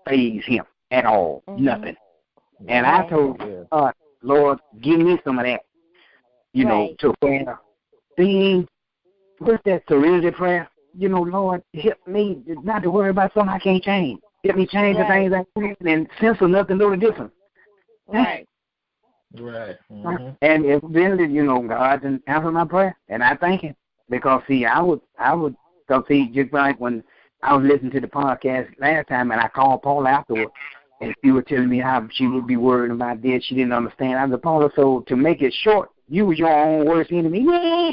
faze him at all. Nothing. And I told God, Lord, give me some of that, to where things, what's that serenity prayer? Lord, help me not to worry about something I can't change. Help me change the things I can and sense of nothing know the difference. Right. Right. And eventually, God didn't answer my prayer, and I thank Him. Because, see, I would just like when I was listening to the podcast last time, and I called Paula afterwards, and she was telling me how she would be worried about this. She didn't understand. I said, Paula, so to make it short, you were your own worst enemy. Yeah.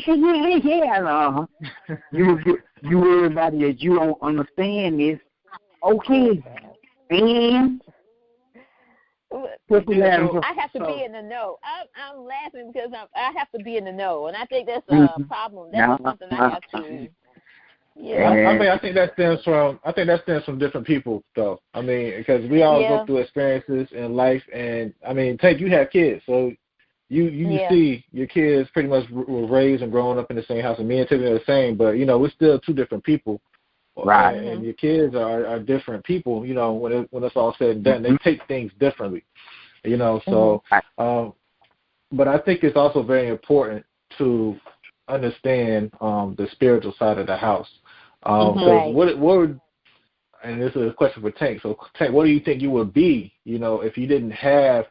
You worry about it that you don't understand this. Okay. And I have to be in the know. I'm laughing because I have to be in the know, and I think that's a problem. That's something I have to. Yeah. I think that stems from different people, though. I mean, because we all go through experiences in life, and I mean, Tank, you have kids, so you see your kids pretty much were raised and growing up in the same house, and me and Tiffany are the same, but we're still two different people. Right. And your kids are different people, when it's all said and done. They take things differently, so but I think it's also very important to understand the spiritual side of the house. So what would, and this is a question for Tank, so Tank, what do you think you would be, if you didn't have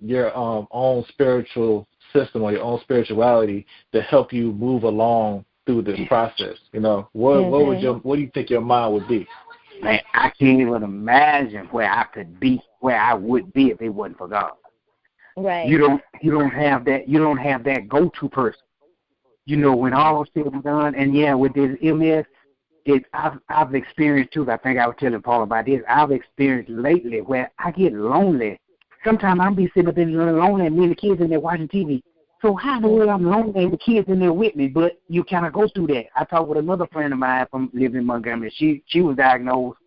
your own spiritual system or your own spirituality to help you move along through this process? What do you think your mind would be? Man, I can't even imagine where I could be, where I would be if it wasn't for God. Right. You don't have that go-to person. When all is said and done, and with this MS, I've experienced too. I think I was telling Paul about this. I've experienced lately where I get lonely. Sometimes I'll be sitting up in there lonely, and me and the kids in there watching TV. So how in the world I'm lonely and the kids in there with me? But you kind of go through that. I talked with another friend of mine from living in Montgomery. She was diagnosed.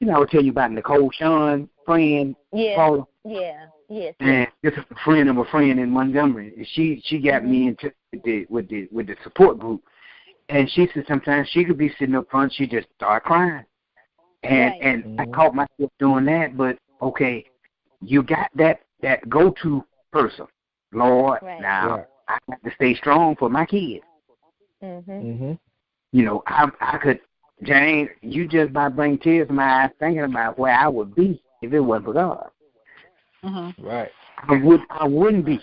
I would tell you about Nicole Sean, friend. Yeah. Paula. Yeah. Yes. And this is a friend of a friend in Montgomery. She got me into with the support group. And she said sometimes she could be sitting up front, she just start crying. And I caught myself doing that, but okay, you got that go-to person. Lord, now I have to stay strong for my kids. I could, Jane, you just about bring tears to my eyes thinking about where I would be if it wasn't for God. Right. I wouldn't be.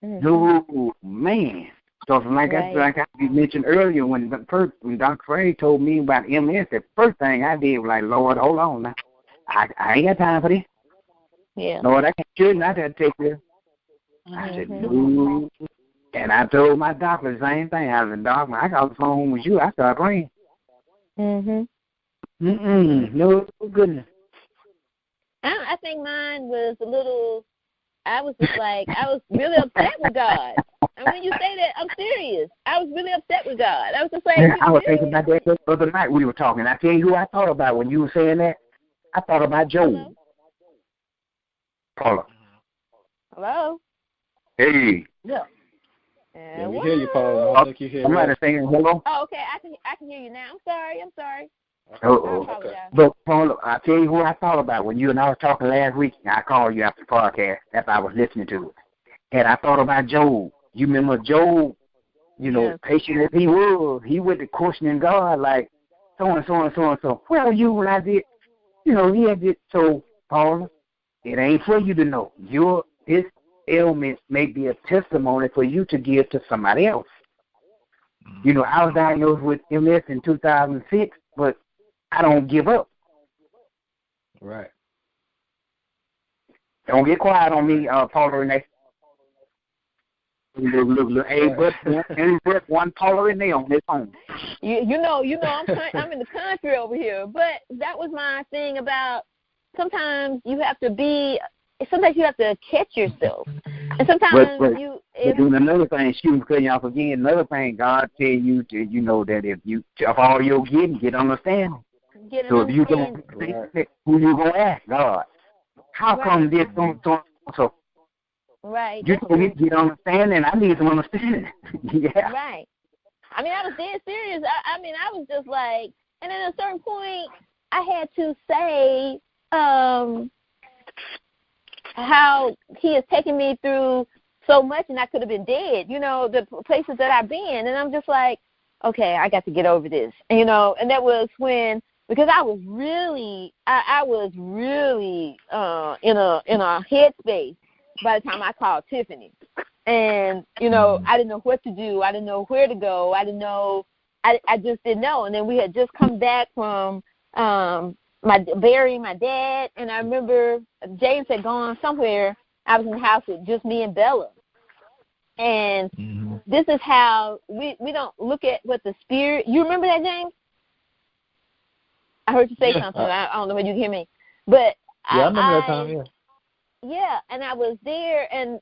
No, man. So like I mentioned earlier, when Dr. Frey told me about MS, the first thing I did was like, Lord, hold on now. I ain't got time for this. Yeah. Lord, I have to take this. I said, no. And I told my doctor the same thing. I said, Doc, when I got the phone with you, I started praying. No goodness. I think mine was a little, I was really upset with God. And when you say that, I'm serious. I was really upset with God. I was just like, I was thinking about that the other night we were talking. I tell you who I thought about when you were saying that. I thought about Job. Paula. Hello? Hey. Yeah. Yeah, we hear you, Paula. I don't think you hear me. I'm not saying hello. Oh, okay. I can hear you now. I'm sorry. Okay. But Paula, I tell you who I thought about when you and I was talking last week. I called you after the podcast after I was listening to it. And I thought about Job. You remember Job, patient as he was, he went to questioning God like, so and so and so and so. Where were you when I did? He had it. So, Paula, it ain't for you to know. This ailment may be a testimony for you to give to somebody else. I was diagnosed with MS in 2006, but I don't give up. Right. Don't get quiet on me, Paula Renee. Look, hey, but one Paula Renee on this phone. I'm in the country over here, but that was my thing about sometimes you have to catch yourself. And sometimes doing another thing, cutting you off again, another thing, God tell you to, that if you, of all your getting, get understanding. So if you don't think, who you going to ask? God. How come this, so? Right. You told me to get understanding, I need some understanding. Yeah. Right. I mean, I was dead serious. I was just like, and at a certain point, I had to say how he has taken me through so much, and I could have been dead, the places that I've been. And I'm just like, okay, I got to get over this, and that was when, because I was really in a headspace by the time I called Tiffany. And, I didn't know what to do. I didn't know where to go. I didn't know. I just didn't know. And then we had just come back from burying my dad. And I remember James had gone somewhere. I was in the house with just me and Bella. And this is how we don't look at what the spirit. You remember that, James? I heard you say something. I don't know if you can hear me, but I remember that time. Yeah, and I was there, and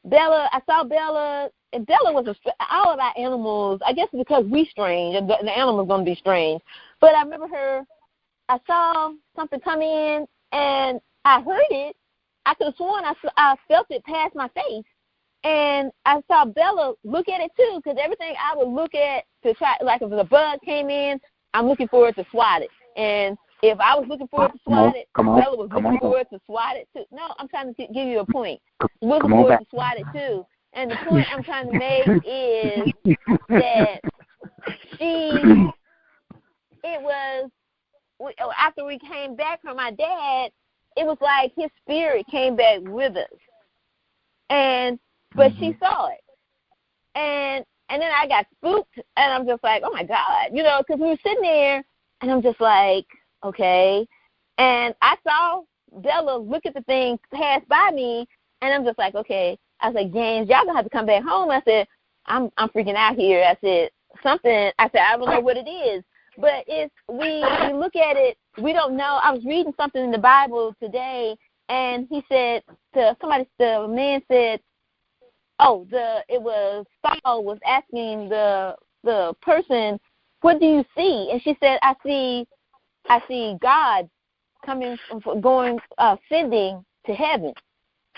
Bella. I saw Bella, and Bella was all of our animals. I guess because we strange, and the animal's gonna be strange. But I remember her. I saw something come in, and I heard it. I could have sworn I felt it pass my face. And I saw Bella look at it, too, because everything I would look at to try, like if a bug came in, I'm looking for it to swat it. And if I was looking for it to swat it, Bella was looking for it to swat it, too. No, I'm trying to give you a point. Looking for it to swat it, too. And the point I'm trying to make is that after we came back from my dad, it was like his spirit came back with us. But she saw it. And then I got spooked, and I'm just like, oh, my God, because we were sitting there, and I'm just like, okay. And I saw Bella look at the thing pass by me, and I'm just like, okay. I was like, James, y'all going to have to come back home. I said, I'm freaking out here. I said, I don't know what it is. But if we look at it, we don't know. I was reading something in the Bible today, and he said the man said, it was Saul was asking the person, what do you see? And she said, I see God going ascending to heaven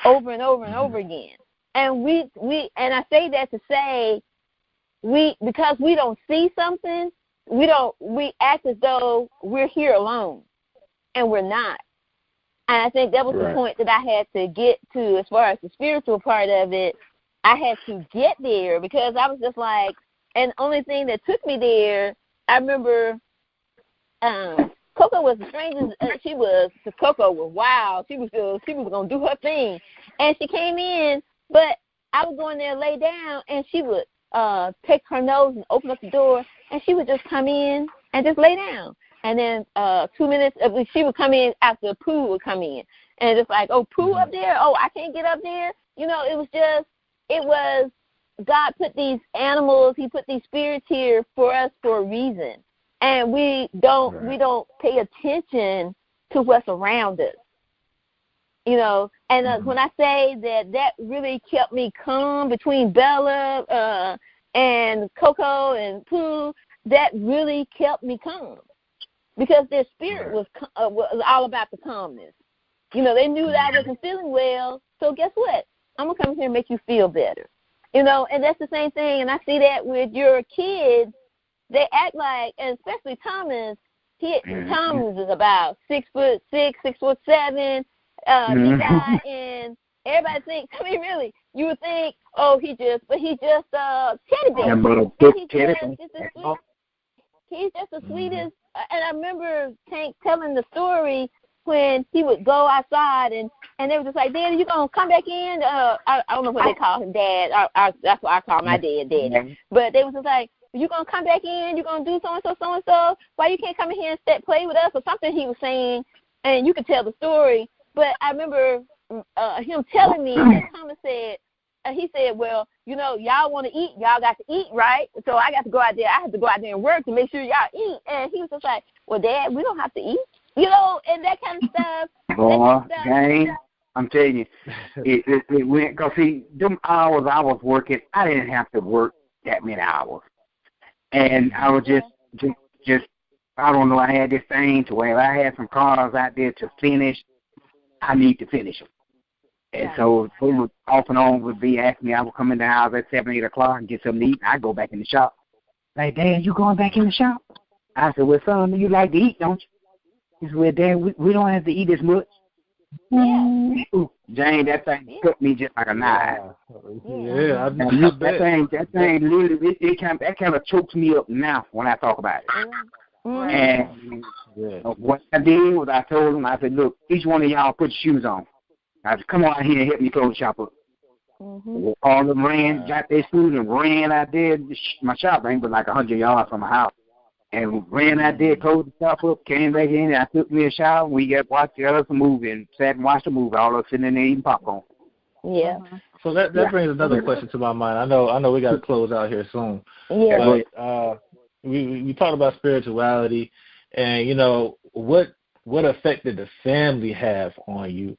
over and over and over again. And and I say that to say because we don't see something, we act as though we're here alone, and we're not. And I think that was the point that I had to get to as far as the spiritual part of it. I had to get there because I was just like, and the only thing that took me there, I remember Coco was the strangest. Coco was wild. She was going to do her thing. And she came in, but I would go in there and lay down, and she would take her nose and open up the door, and she would just come in and just lay down. And then 2 minutes, she would come in after Pooh would come in. And it's like, oh, Pooh up there? Oh, I can't get up there? It was God put these animals, he put these spirits here for us for a reason. And we don't pay attention to what's around us. And when I say that really kept me calm between Bella and Coco and Pooh, that really kept me calm because their spirit was all about the calmness. They knew that I wasn't feeling well, so guess what? I'm going to come here and make you feel better. And that's the same thing, and I see that with your kids. They act like, and especially Thomas, Thomas is about 6'6", 6'7". He got, and everybody thinks, really, you would think, he's just teddy bear. He's just the sweetest. And I remember Tank telling the story when he would go outside, and they were just like, Daddy, you going to come back in? I don't know what they call him, Dad. That's what I call my dad, Daddy. But they was just like, you going to come back in? You going to do so-and-so, so-and-so? Why you can't come in here and play with us or something he was saying? And you could tell the story. But I remember him telling me that Thomas said, he said, well, y'all want to eat. Y'all got to eat, right? So I got to go out there. I have to go out there and work to make sure y'all eat. And he was just like, well, Dad, we don't have to eat. And that kind of stuff. Boy, Jane, I'm telling you, it went, because, see, them hours I was working, I didn't have to work that many hours. And I was just I don't know, I had this thing to where I had some cars out there to finish, I need to finish them. And so off and on would be asking me, I would come in the house at 7, 8 o'clock and get something to eat, and I'd go back in the shop. Like, Dad, you going back in the shop? I said, well, son, you like to eat, don't you? He said, well, Dad, we don't have to eat as much. Yeah. Ooh, Jane, that thing cut me just like a knife. Yeah, I bet. That thing literally, that kind of chokes me up now when I talk about it. And what I did was I told him, I said, look, each one of y'all put your shoes on. I said, come on out here and help me close the shop up. All of them ran, got their shoes and ran out there. My shop ain't but like 100 yards from my house. And ran out there, closed the shop up, came back in, and I took me a shower. We watched the other movie and sat and watched the movie. All of us sitting in there eating popcorn. Yeah. So that brings another question to my mind. I know we got to close out here soon. Yeah. But we talked about spirituality, and what effect did the family have on you?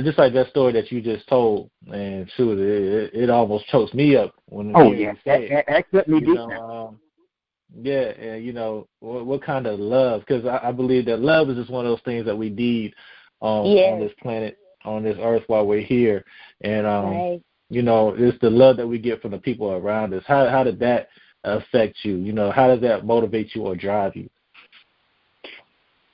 Just like that story that you just told, and shoot, it almost chokes me up when you say it. That cut me deep. Yeah, and what kind of love? Because I believe that love is just one of those things that we need on this planet, on this earth while we're here, and it's the love that we get from the people around us. How did that affect you? How does that motivate you or drive you?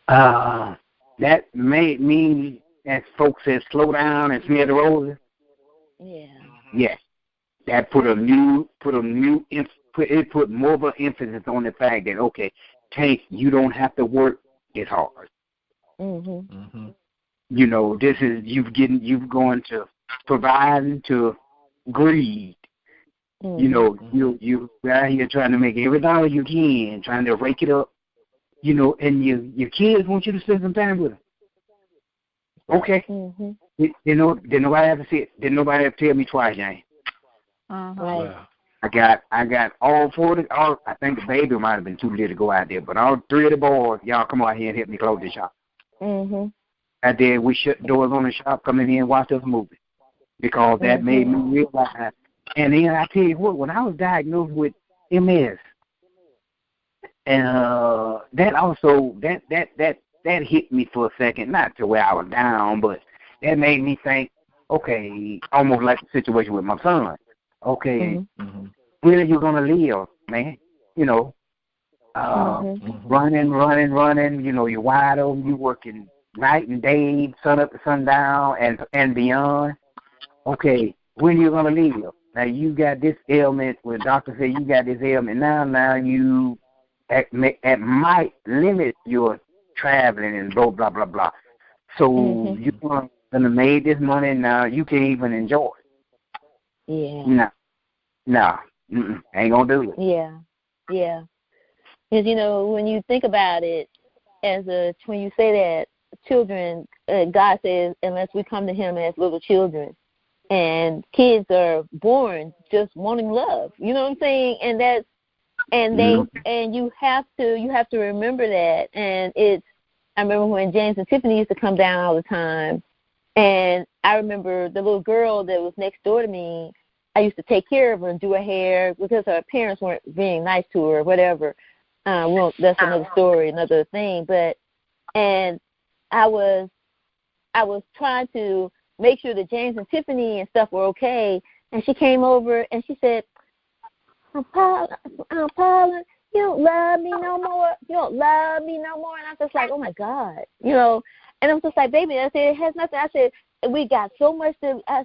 That made me, as folks said, slow down and smell the roses. Yeah. Yes, that put more of an emphasis on the fact that, okay, Tank, you don't have to work as hard. This is you've going to provide to greed. You out here trying to make every dollar you can, trying to rake it up. And your kids want you to spend some time with them. Okay. Did nobody ever see it? Did nobody ever tell me twice, Jane? Right. I got all 40. I think the baby might have been too little to go out there, but all 3 of the boys, y'all come out here and help me close the shop. And then we shut the doors on the shop, come in here and watch us movie, because that made me realize. And then I tell you what, when I was diagnosed with MS, and that also that hit me for a second, not to where I was down, but that made me think, okay, almost like the situation with my son. Okay, when are you gonna live, man? Running. You're wide open. You working night and day, sun up to sundown, and beyond. Okay, when are you gonna live? Now you got this ailment. When the doctor said you got this ailment, now you it might limit your traveling and blah blah blah blah. So you're gonna make this money now. You can't even enjoy it. Yeah. No, ain't gonna do it. Yeah. Because when you think about it, when you say that children, God says, unless we come to Him as little children, and kids are born just wanting love. You know what I'm saying? And you have to remember that. And I remember when James and Tiffany used to come down all the time, and I remember the little girl that was next door to me. I used to take care of her and do her hair because her parents weren't being nice to her or whatever. That's another story, another thing. And I was trying to make sure that James and Tiffany and stuff were okay. And she came over and she said, Paula, you don't love me no more. You don't love me no more. And I was just like, oh, my God. And I was just like, baby, I said, it has nothing. I said, we got so much and I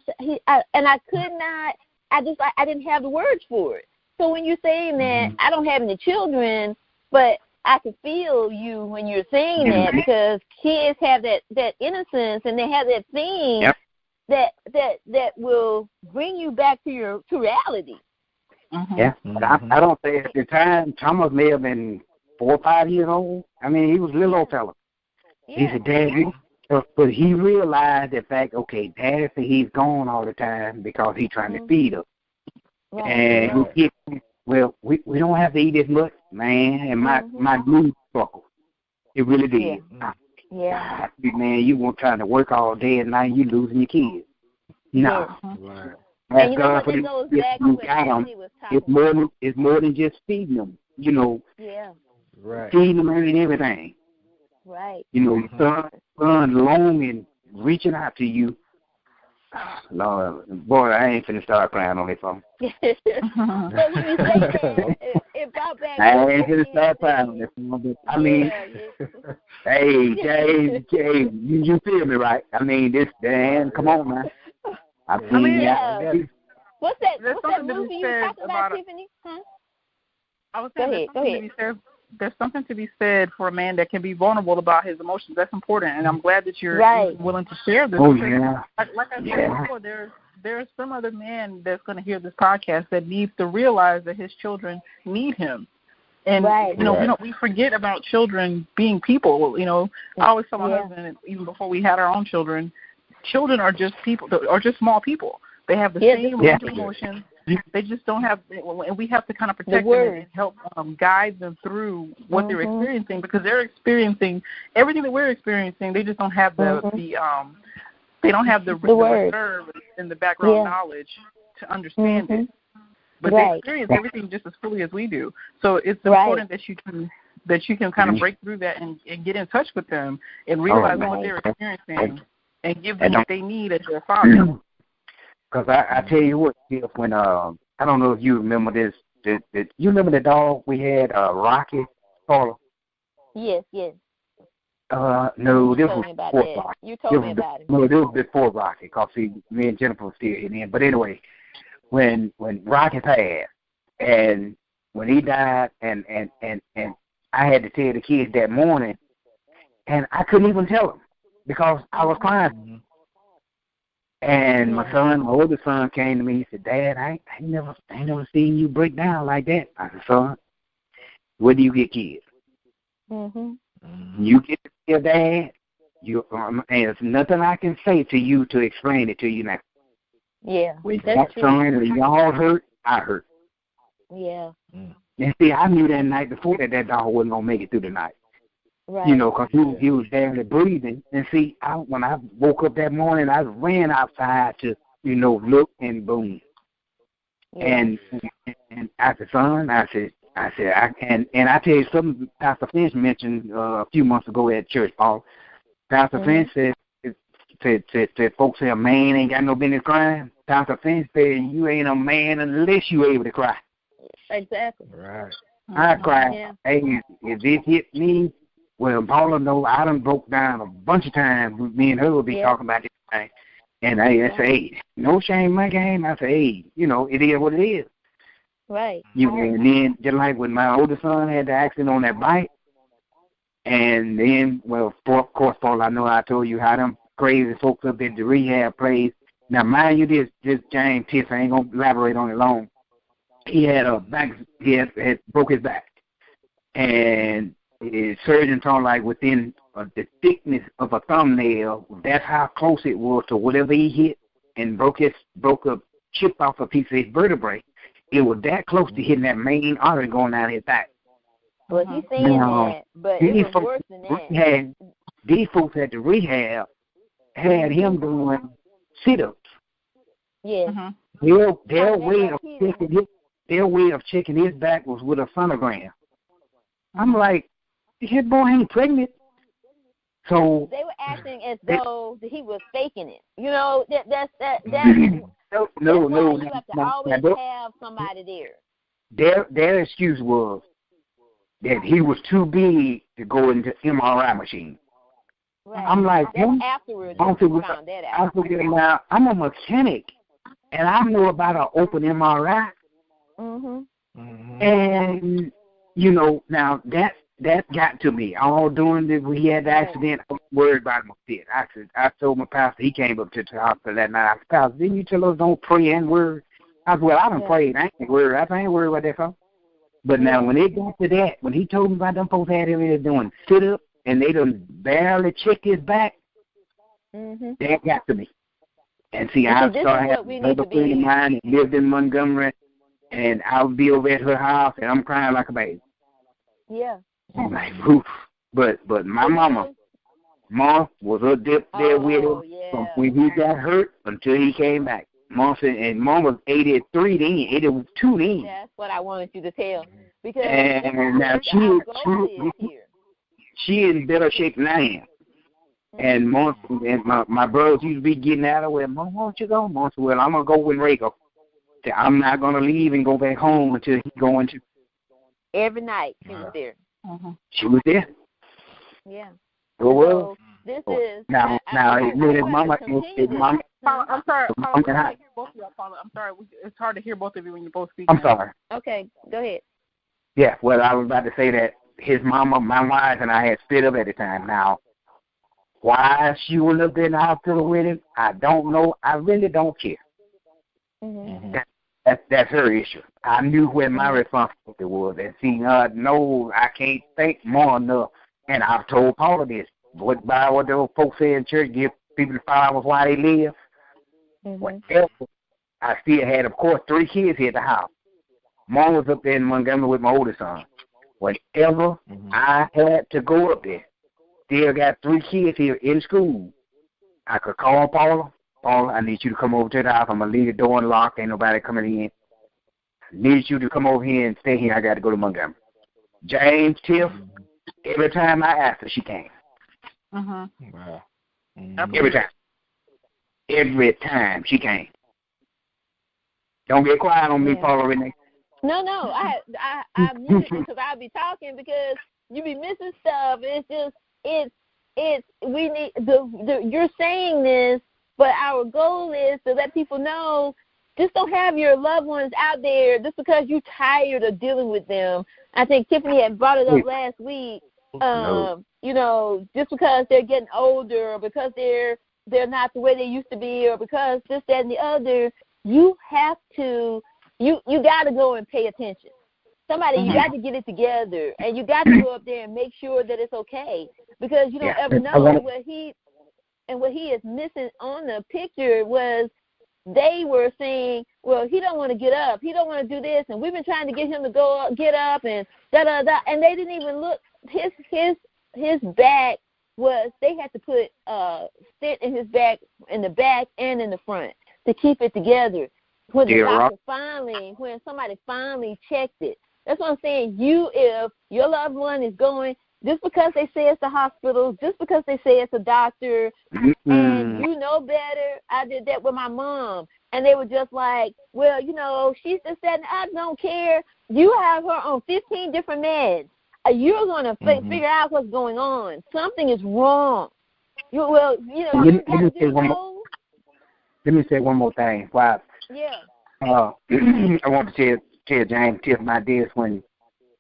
could not. I didn't have the words for it. So when you're saying that, I don't have any children, but I can feel you when you're saying that, because kids have that innocence, and they have that thing that will bring you back to reality. Yeah, but I don't say at the time Thomas may have been 4 or 5 years old. I mean, he was a little old fella. He said, Daddy, but he realized the fact, okay, Daddy said he's gone all the time because he's trying to feed us. Right. And we don't have to eat as much, man. And my mood struggled. It really did. Yeah. Man, you won't trying to work all day and night, you losing your kids. No. Right. And God for it's more than just feeding them. Yeah. Right. Feeding them and everything. Right. Your son longing, reaching out to you. Lord, boy, I ain't finna start crying on this phone. But when you say that, it brought back. I ain't finna start crying on this phone. I mean, hey, Jay, you feel me, right? I mean, Dan, come on, man. What's that movie you were talking about, Tiffany? Huh? I was saying there's something to be said for a man that can be vulnerable about his emotions. That's important, and I'm glad that you're willing to share this. Oh, yeah. Like I said before, there's some other man that's going to hear this podcast that needs to realize that his children need him. And, we forget about children being people. I always tell my husband, even before we had our own children, children are just people, are just small people. They have the same range of emotions. They just don't have, and we have to kind of protect them and help guide them through what they're experiencing, because they're experiencing everything that we're experiencing. They just don't have they don't have the reserve and the background knowledge to understand it. But they experience everything just as fully as we do. So it's important that you can kind of break through that and get in touch with them and realize what they're experiencing and give them what they need as their father. Because I tell you what, when I don't know if you remember this, you remember the dog we had, Rocky, Paula? Yes. No, this was before Rocky. You told me about it. No, this was before Rocky, because me and Jennifer were still in. But anyway, when Rocky passed, and when he died, and I had to tell the kids that morning, and I couldn't even tell them because I was crying. And my older son, came to me. He said, "Dad, I ain't never seen you break down like that." I said, "Son, where do you get kids? You get your dad. And there's nothing I can say to you to explain it to you now." Yeah, that's true. Son, when y'all hurt, I hurt. Yeah. And see, I knew that night before that dog wasn't gonna make it through the night. Right. You know, because he was barely breathing. And see, when I woke up that morning, I ran outside to, look, and boom. Yeah. And I said, "Son," I said, and I tell you something Pastor Finch mentioned a few months ago at church, Paul. Pastor Finch said folks say a man ain't got no business crying. Pastor Finch said you ain't a man unless you able to cry. Exactly. Right. I cry. Yeah. Hey, if this hit me, well, Paula knows I done broke down a bunch of times. Me and her will be talking about this thing. And I say, "Hey, no shame in my game." I say, "Hey, it is what it is." Right. And then, just like when my older son had the accident on that bike, and then, well, of course, Paul, I know I told you how them crazy folks up at the rehab place. Now, mind you, this James Tiff, I ain't going to elaborate on it long. He had had broke his back. And the surgeon told like within the thickness of a thumbnail, that's how close it was to whatever he hit, and broke a chip off a piece of his vertebrae. It was that close to hitting that main artery going down his back. Well, he's saying that, but it was worse than that. These folks at the rehab had him doing sit-ups. Yeah. Their way of checking his back was with a sonogram. I'm like, his boy ain't pregnant. So they were acting as though he was faking it. That's No. You have to always have somebody there. Their excuse was that he was too big to go into MRI machine. Right. I'm like, afterwards, found that out. I said, now, I'm a mechanic, and I know about an open MRI. And, now that got to me. All during we had the accident, I was worried about him a bit. I told my pastor, he came up to the hospital that night. I said, "Pastor, didn't you tell us don't pray and worry?" I said, "Well, I done prayed. I ain't worried. I ain't worried about that, fellas." But now when it got to that, when he told me about them folks had him there doing sit-up, and they done barely checked his back, that got to me. And see, I started having another friend of mine that lived in Montgomery, and I would be over at her house, and I'm crying like a baby. Yeah. I'm like, oof. But my mama was up there with him from when he got hurt until he came back. Mom said, and Mom was 83 then, 82 then. That's what I wanted you to tell. Because and now she in better shape than I am. And Mom and my brothers used to be getting out of where, "Mom, why don't you go?" Mom said, "Well, I'm gonna go with Ray go. I'm not gonna leave and go back home until he's going to." Every night she was there. She was there. Yeah. So this is now. Mama. I'm sorry. I'm sorry. It's hard to hear both of you when you're both speaking. I'm sorry. Okay, go ahead. Yeah. Well, I was about to say that his mama, my wife, and I had split up at the time. Now, why she was up there in the hospital with him, I don't know. I really don't care. That's her issue. I knew where my responsibility was. And see, no, I can't think more enough. And I've told Paula this. By what those folks say in church, people to 5 hours while they live. Whatever. I still had, of course, 3 kids here at the house. Mom was up there in Montgomery with my oldest son. Whenever I had to go up there, still got 3 kids here in school. I could call Paula. Paula, I need you to come over to the house. I'm going to leave the door unlocked. Ain't nobody coming in. I need you to come over here and stay here. I got to go to Montgomery. James, Tiff, every time I asked her, she came. Wow. Every time. Every time she came. Don't get quiet on me, Paula Renee. No, I mute it because I'll be talking because you be missing stuff. We need you're saying this, but our goal is to let people know. Just don't have your loved ones out there just because you're tired of dealing with them. I think Tiffany had brought it up last week. You know, just because they're getting older or because they're not the way they used to be or because this, that, and the other, you have to, you got to go and pay attention. Somebody, you got to get it together, and you got to go up there and make sure that it's okay because you don't ever know what he is missing on the picture was they were saying, well, he don't want to get up. He don't want to do this, and we've been trying to get him to get up and da-da-da, and they didn't even look. His back was, they had to put stent in his back, in the back and in the front to keep it together. When the doctor when somebody finally checked it. That's what I'm saying. If your loved one is going, just because they say it's the hospital, just because they say it's a doctor, and you know better. I did that with my mom, and they were just like, well, you know, she's just said, I don't care. You have her on 15 different meds. You're going to figure out what's going on. Something is wrong. Let me say one more thing. Wow. Yeah. I want to tell James Tiff my this when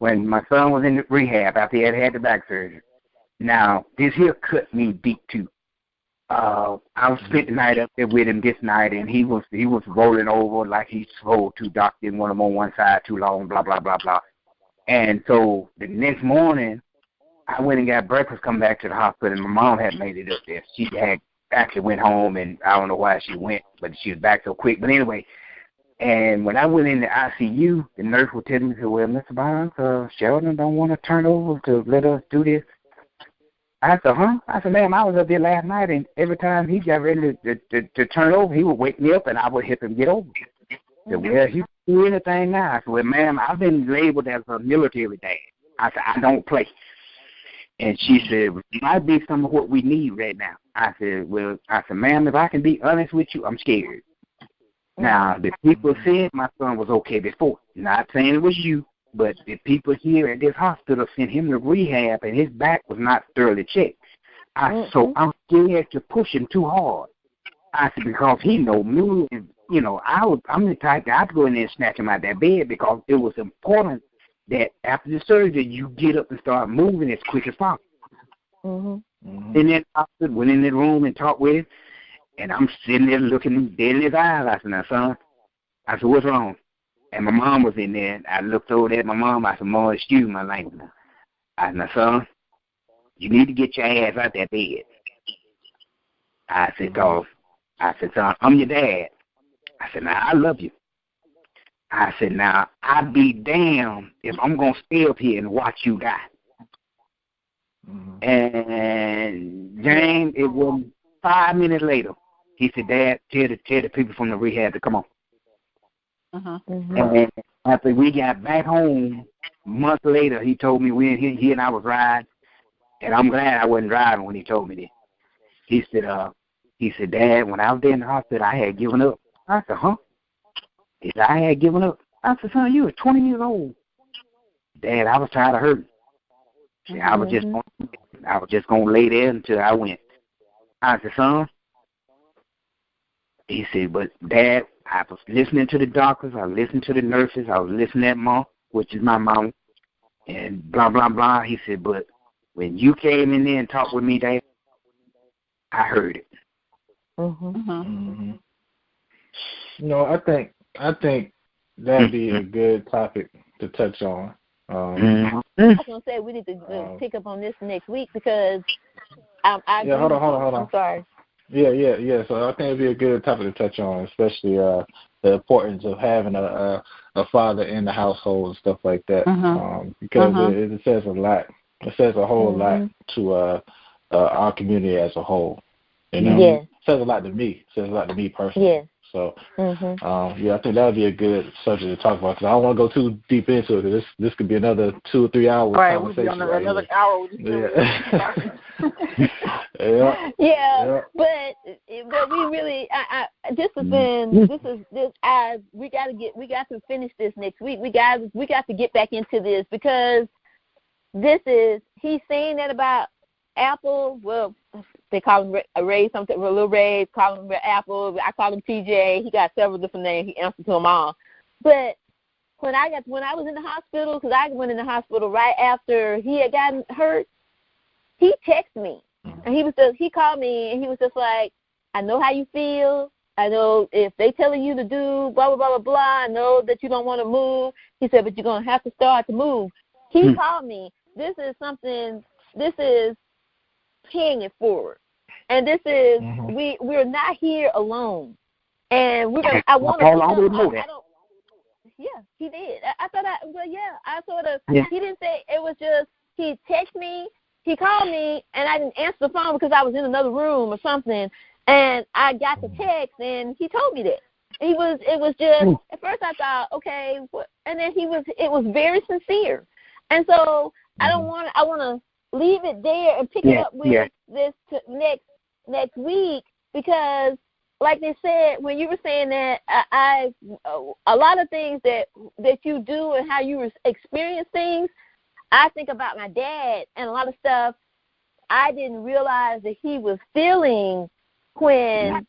my son was in the rehab after he had the back surgery. Now, this here cut me deep too. I spent the night up there with him this night, and he was rolling over like he swole to. Doctor didn't want him on one side too long, blah, blah, blah, blah. And so the next morning, I went and got breakfast, come back to the hospital, and my mom had made it up there. She had actually went home, and I don't know why she went, but she was back so quick. But anyway, and when I went in the ICU, the nurse was telling me, well, Mr. Barnes, Sheldon don't want to turn over to let us do this. I said, huh? I said, ma'am, I was up there last night, and every time he got ready to turn over, he would wake me up, and I would help him get over it. I said, well, he do anything now. I said, well, ma'am, I've been labeled as a military dad. I said, I don't play. And she said, it might be some of what we need right now. I said, ma'am, if I can be honest with you, I'm scared. Now, the people said my son was okay before. Not saying it was you, but the people here at this hospital sent him to rehab, and his back was not thoroughly checked. So I'm scared to push him too hard. I said, because he know me, and, you know, I'm the type that I'd go in there and snatch him out of that bed because it was important that after the surgery, you get up and start moving as quick as possible. And then I went in the room and talked with him, and I'm sitting there looking dead in his eyes. I said, now, son, I said, what's wrong? And my mom was in there, and I looked over there at my mom. I said, Mom, excuse my language. I said, now, son, you need to get your ass out that bed. I said, son, I'm your dad. I said, now, I love you. I said, now, I'd be damned if I'm going to stay up here and watch you die. And James, it was 5 minutes later, he said, Dad, tell the people from the rehab to come on. And after we got back home, a month later, he told me he and I was riding, and I'm glad I wasn't driving when he told me this. He said, Dad, when I was there in the hospital, I had given up. I said, huh? He said, I had given up. I said, son, you were 20 years old. Dad, I was tired of hurting. See, I was just gonna lay there until I went. I said, son. He said, but Dad, I was listening to the doctors, I listened to the nurses, I was listening to Mom, which is my mom, and blah, blah, blah. He said, but when you came in there and talked with me, Dad, I heard it. You know, I think that'd be a good topic to touch on. I was gonna say we need to pick up on this next week because hold on. I'm sorry. Yeah. So I think it'd be a good topic to touch on, especially the importance of having a father in the household and stuff like that, because it says a lot. It says a whole lot to our community as a whole. You know, it says a lot to me. It says a lot to me personally. Yes. So, I think that would be a good subject to talk about, because I don't want to go too deep into it, because this could be another 2 or 3 hours conversation. We'll be on another hour. But we really, we got to finish this next week. We got to get back into this, because he's saying that about Apple. Well, they call him Ray something, Little Ray, call him Apple. I call him TJ. He got several different names. He answered to them all. But when I was in the hospital, because I went in the hospital right after he had gotten hurt, he texted me, and he called me, and he was just like, I know how you feel. I know if they telling you to do blah, blah, blah, blah, blah, I know that you don't want to move. He said, but you're going to have to start to move. He called me. This is paying it forward. And this is, we're not here alone. And we're going to, I want to, yeah, he did. I thought, he didn't say, it was just, he texted me, he called me, and I didn't answer the phone because I was in another room or something. And I got the text, and he told me that. It was just, at first I thought, okay, and then it was very sincere. And so I want to leave it there and pick it up with this next week, because like they said, when you were saying that, a lot of things that you do and how you experience things, I think about my dad, and a lot of stuff I didn't realize that he was feeling when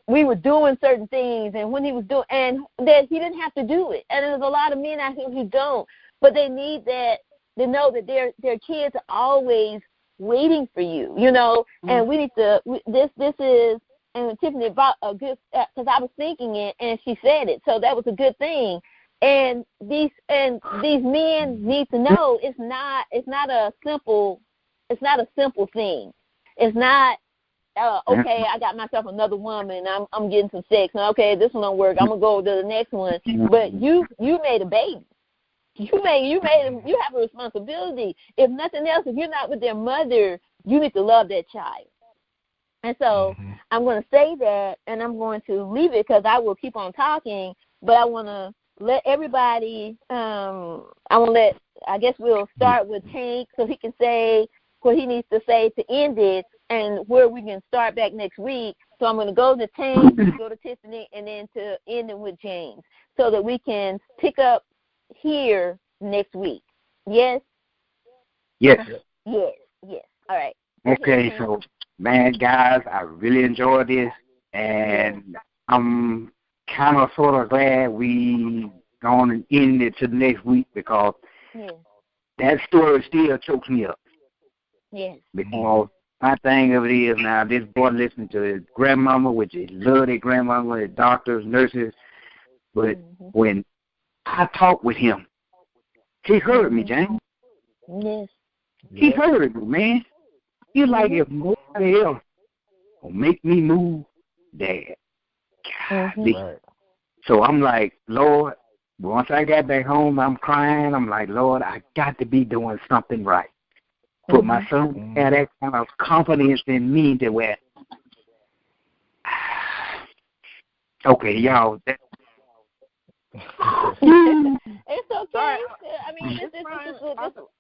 we were doing certain things, and when he was doing, and that he didn't have to do it. And there's a lot of men out here who don't, but they need that. They know that their kids are always waiting for you, you know. And we need to. This is, and Tiffany brought a good, because I was thinking it, and she said it, so that was a good thing. And these men need to know it's not a simple thing. It's not okay, I got myself another woman, I'm getting some sex, and okay, this one don't work, I'm gonna go to the next one. But you made a baby. You have a responsibility. If nothing else, if you're not with their mother, you need to love that child. And so I'm going to say that, and I'm going to leave it, because I will keep on talking, but I want to let everybody, I guess we'll start with Tank, so he can say what he needs to say to end it, and where we can start back next week. So I'm going to go to Tank, go to Tiffany, and then to end it with James, so that we can pick up here next week. Yes? Yes. Yes. All right. Okay, so, man, guys, I really enjoyed this, and I'm kind of sort of glad we going and end it to the next week, because that story still chokes me up. Yes. Because my thing of it is, now, this boy listening to his grandmama, which is love their grandmama, his doctors, nurses, but when I talked with him, he heard me, James. Yes. He heard me, man. He's like, if nobody else will make me move, Dad. Right. So I'm like, Lord, once I got back home, I'm crying. I'm like, Lord, I got to be doing something right. For my son had that kind of confidence in me that where, okay, y'all. It's okay. I mean,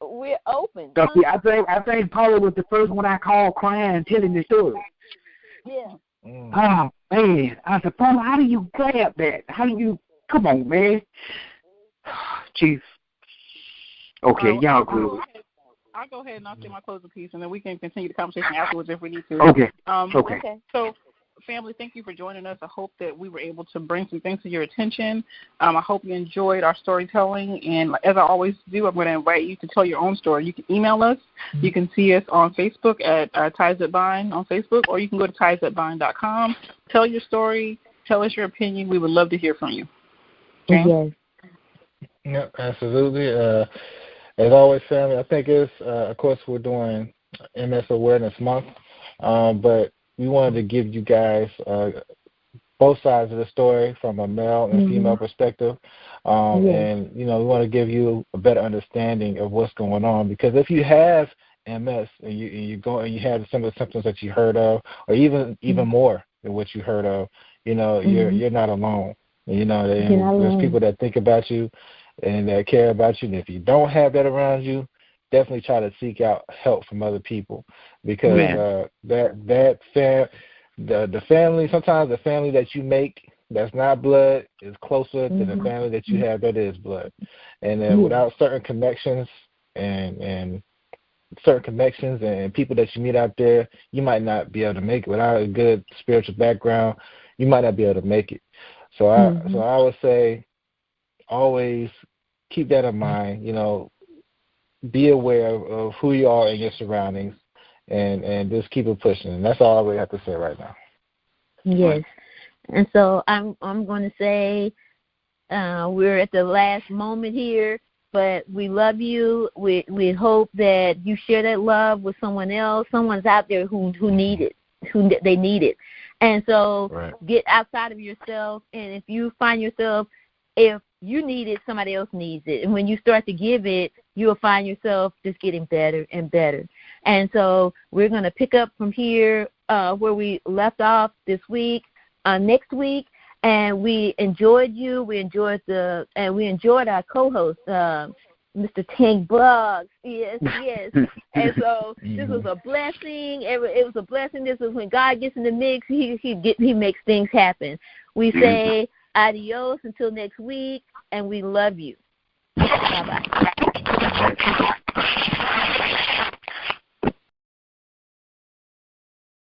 we're open. So, I think Paula was the first one I called crying, telling the story. Yeah. Oh, man. I said, Paula, how do you grab that? How do you, come on, man. Chief. Okay, y'all good. I'll go ahead and I'll say my closing piece, and then we can continue the conversation afterwards if we need to. Okay. Okay. So, family, thank you for joining us. I hope that we were able to bring some things to your attention. I hope you enjoyed our storytelling. And as I always do, I'm going to invite you to tell your own story. You can email us. You can see us on Facebook at Ties That Bind on Facebook, or you can go to tiesthatbind.com. Tell your story. Tell us your opinion. We would love to hear from you. Okay? Yes. Yep, absolutely. As always, family, I think it's, of course, we're doing MS Awareness Month, but we wanted to give you guys both sides of the story from a male and female perspective. And, we want to give you a better understanding of what's going on. Because if you have MS and you have some of the symptoms that you heard of, or even more than what you heard of, you're not alone. There's people that think about you and that care about you. And if you don't have that around you, definitely try to seek out help from other people, because the family, sometimes the family that you make that's not blood is closer to the family that you have that is blood. And without certain connections and people that you meet out there, you might not be able to make it. Without a good spiritual background, you might not be able to make it. So I would say always keep that in mind. Be aware of who you are in your surroundings, and just keep it pushing. And that's all I really have to say right now. Yes. And so I'm going to say we're at the last moment here, but we love you. We hope that you share that love with someone else. Someone's out there who need it, they need it. And so get outside of yourself, and if you find yourself, if you need it, somebody else needs it. And when you start to give it, you'll find yourself just getting better and better. And so we're going to pick up from here where we left off this week, next week. And we enjoyed you. We enjoyed our co-host, Mr. Tank Bugs. Yes. And so this was a blessing. It was a blessing. This is when God gets in the mix. He makes things happen. We say adios until next week, and we love you. Bye-bye.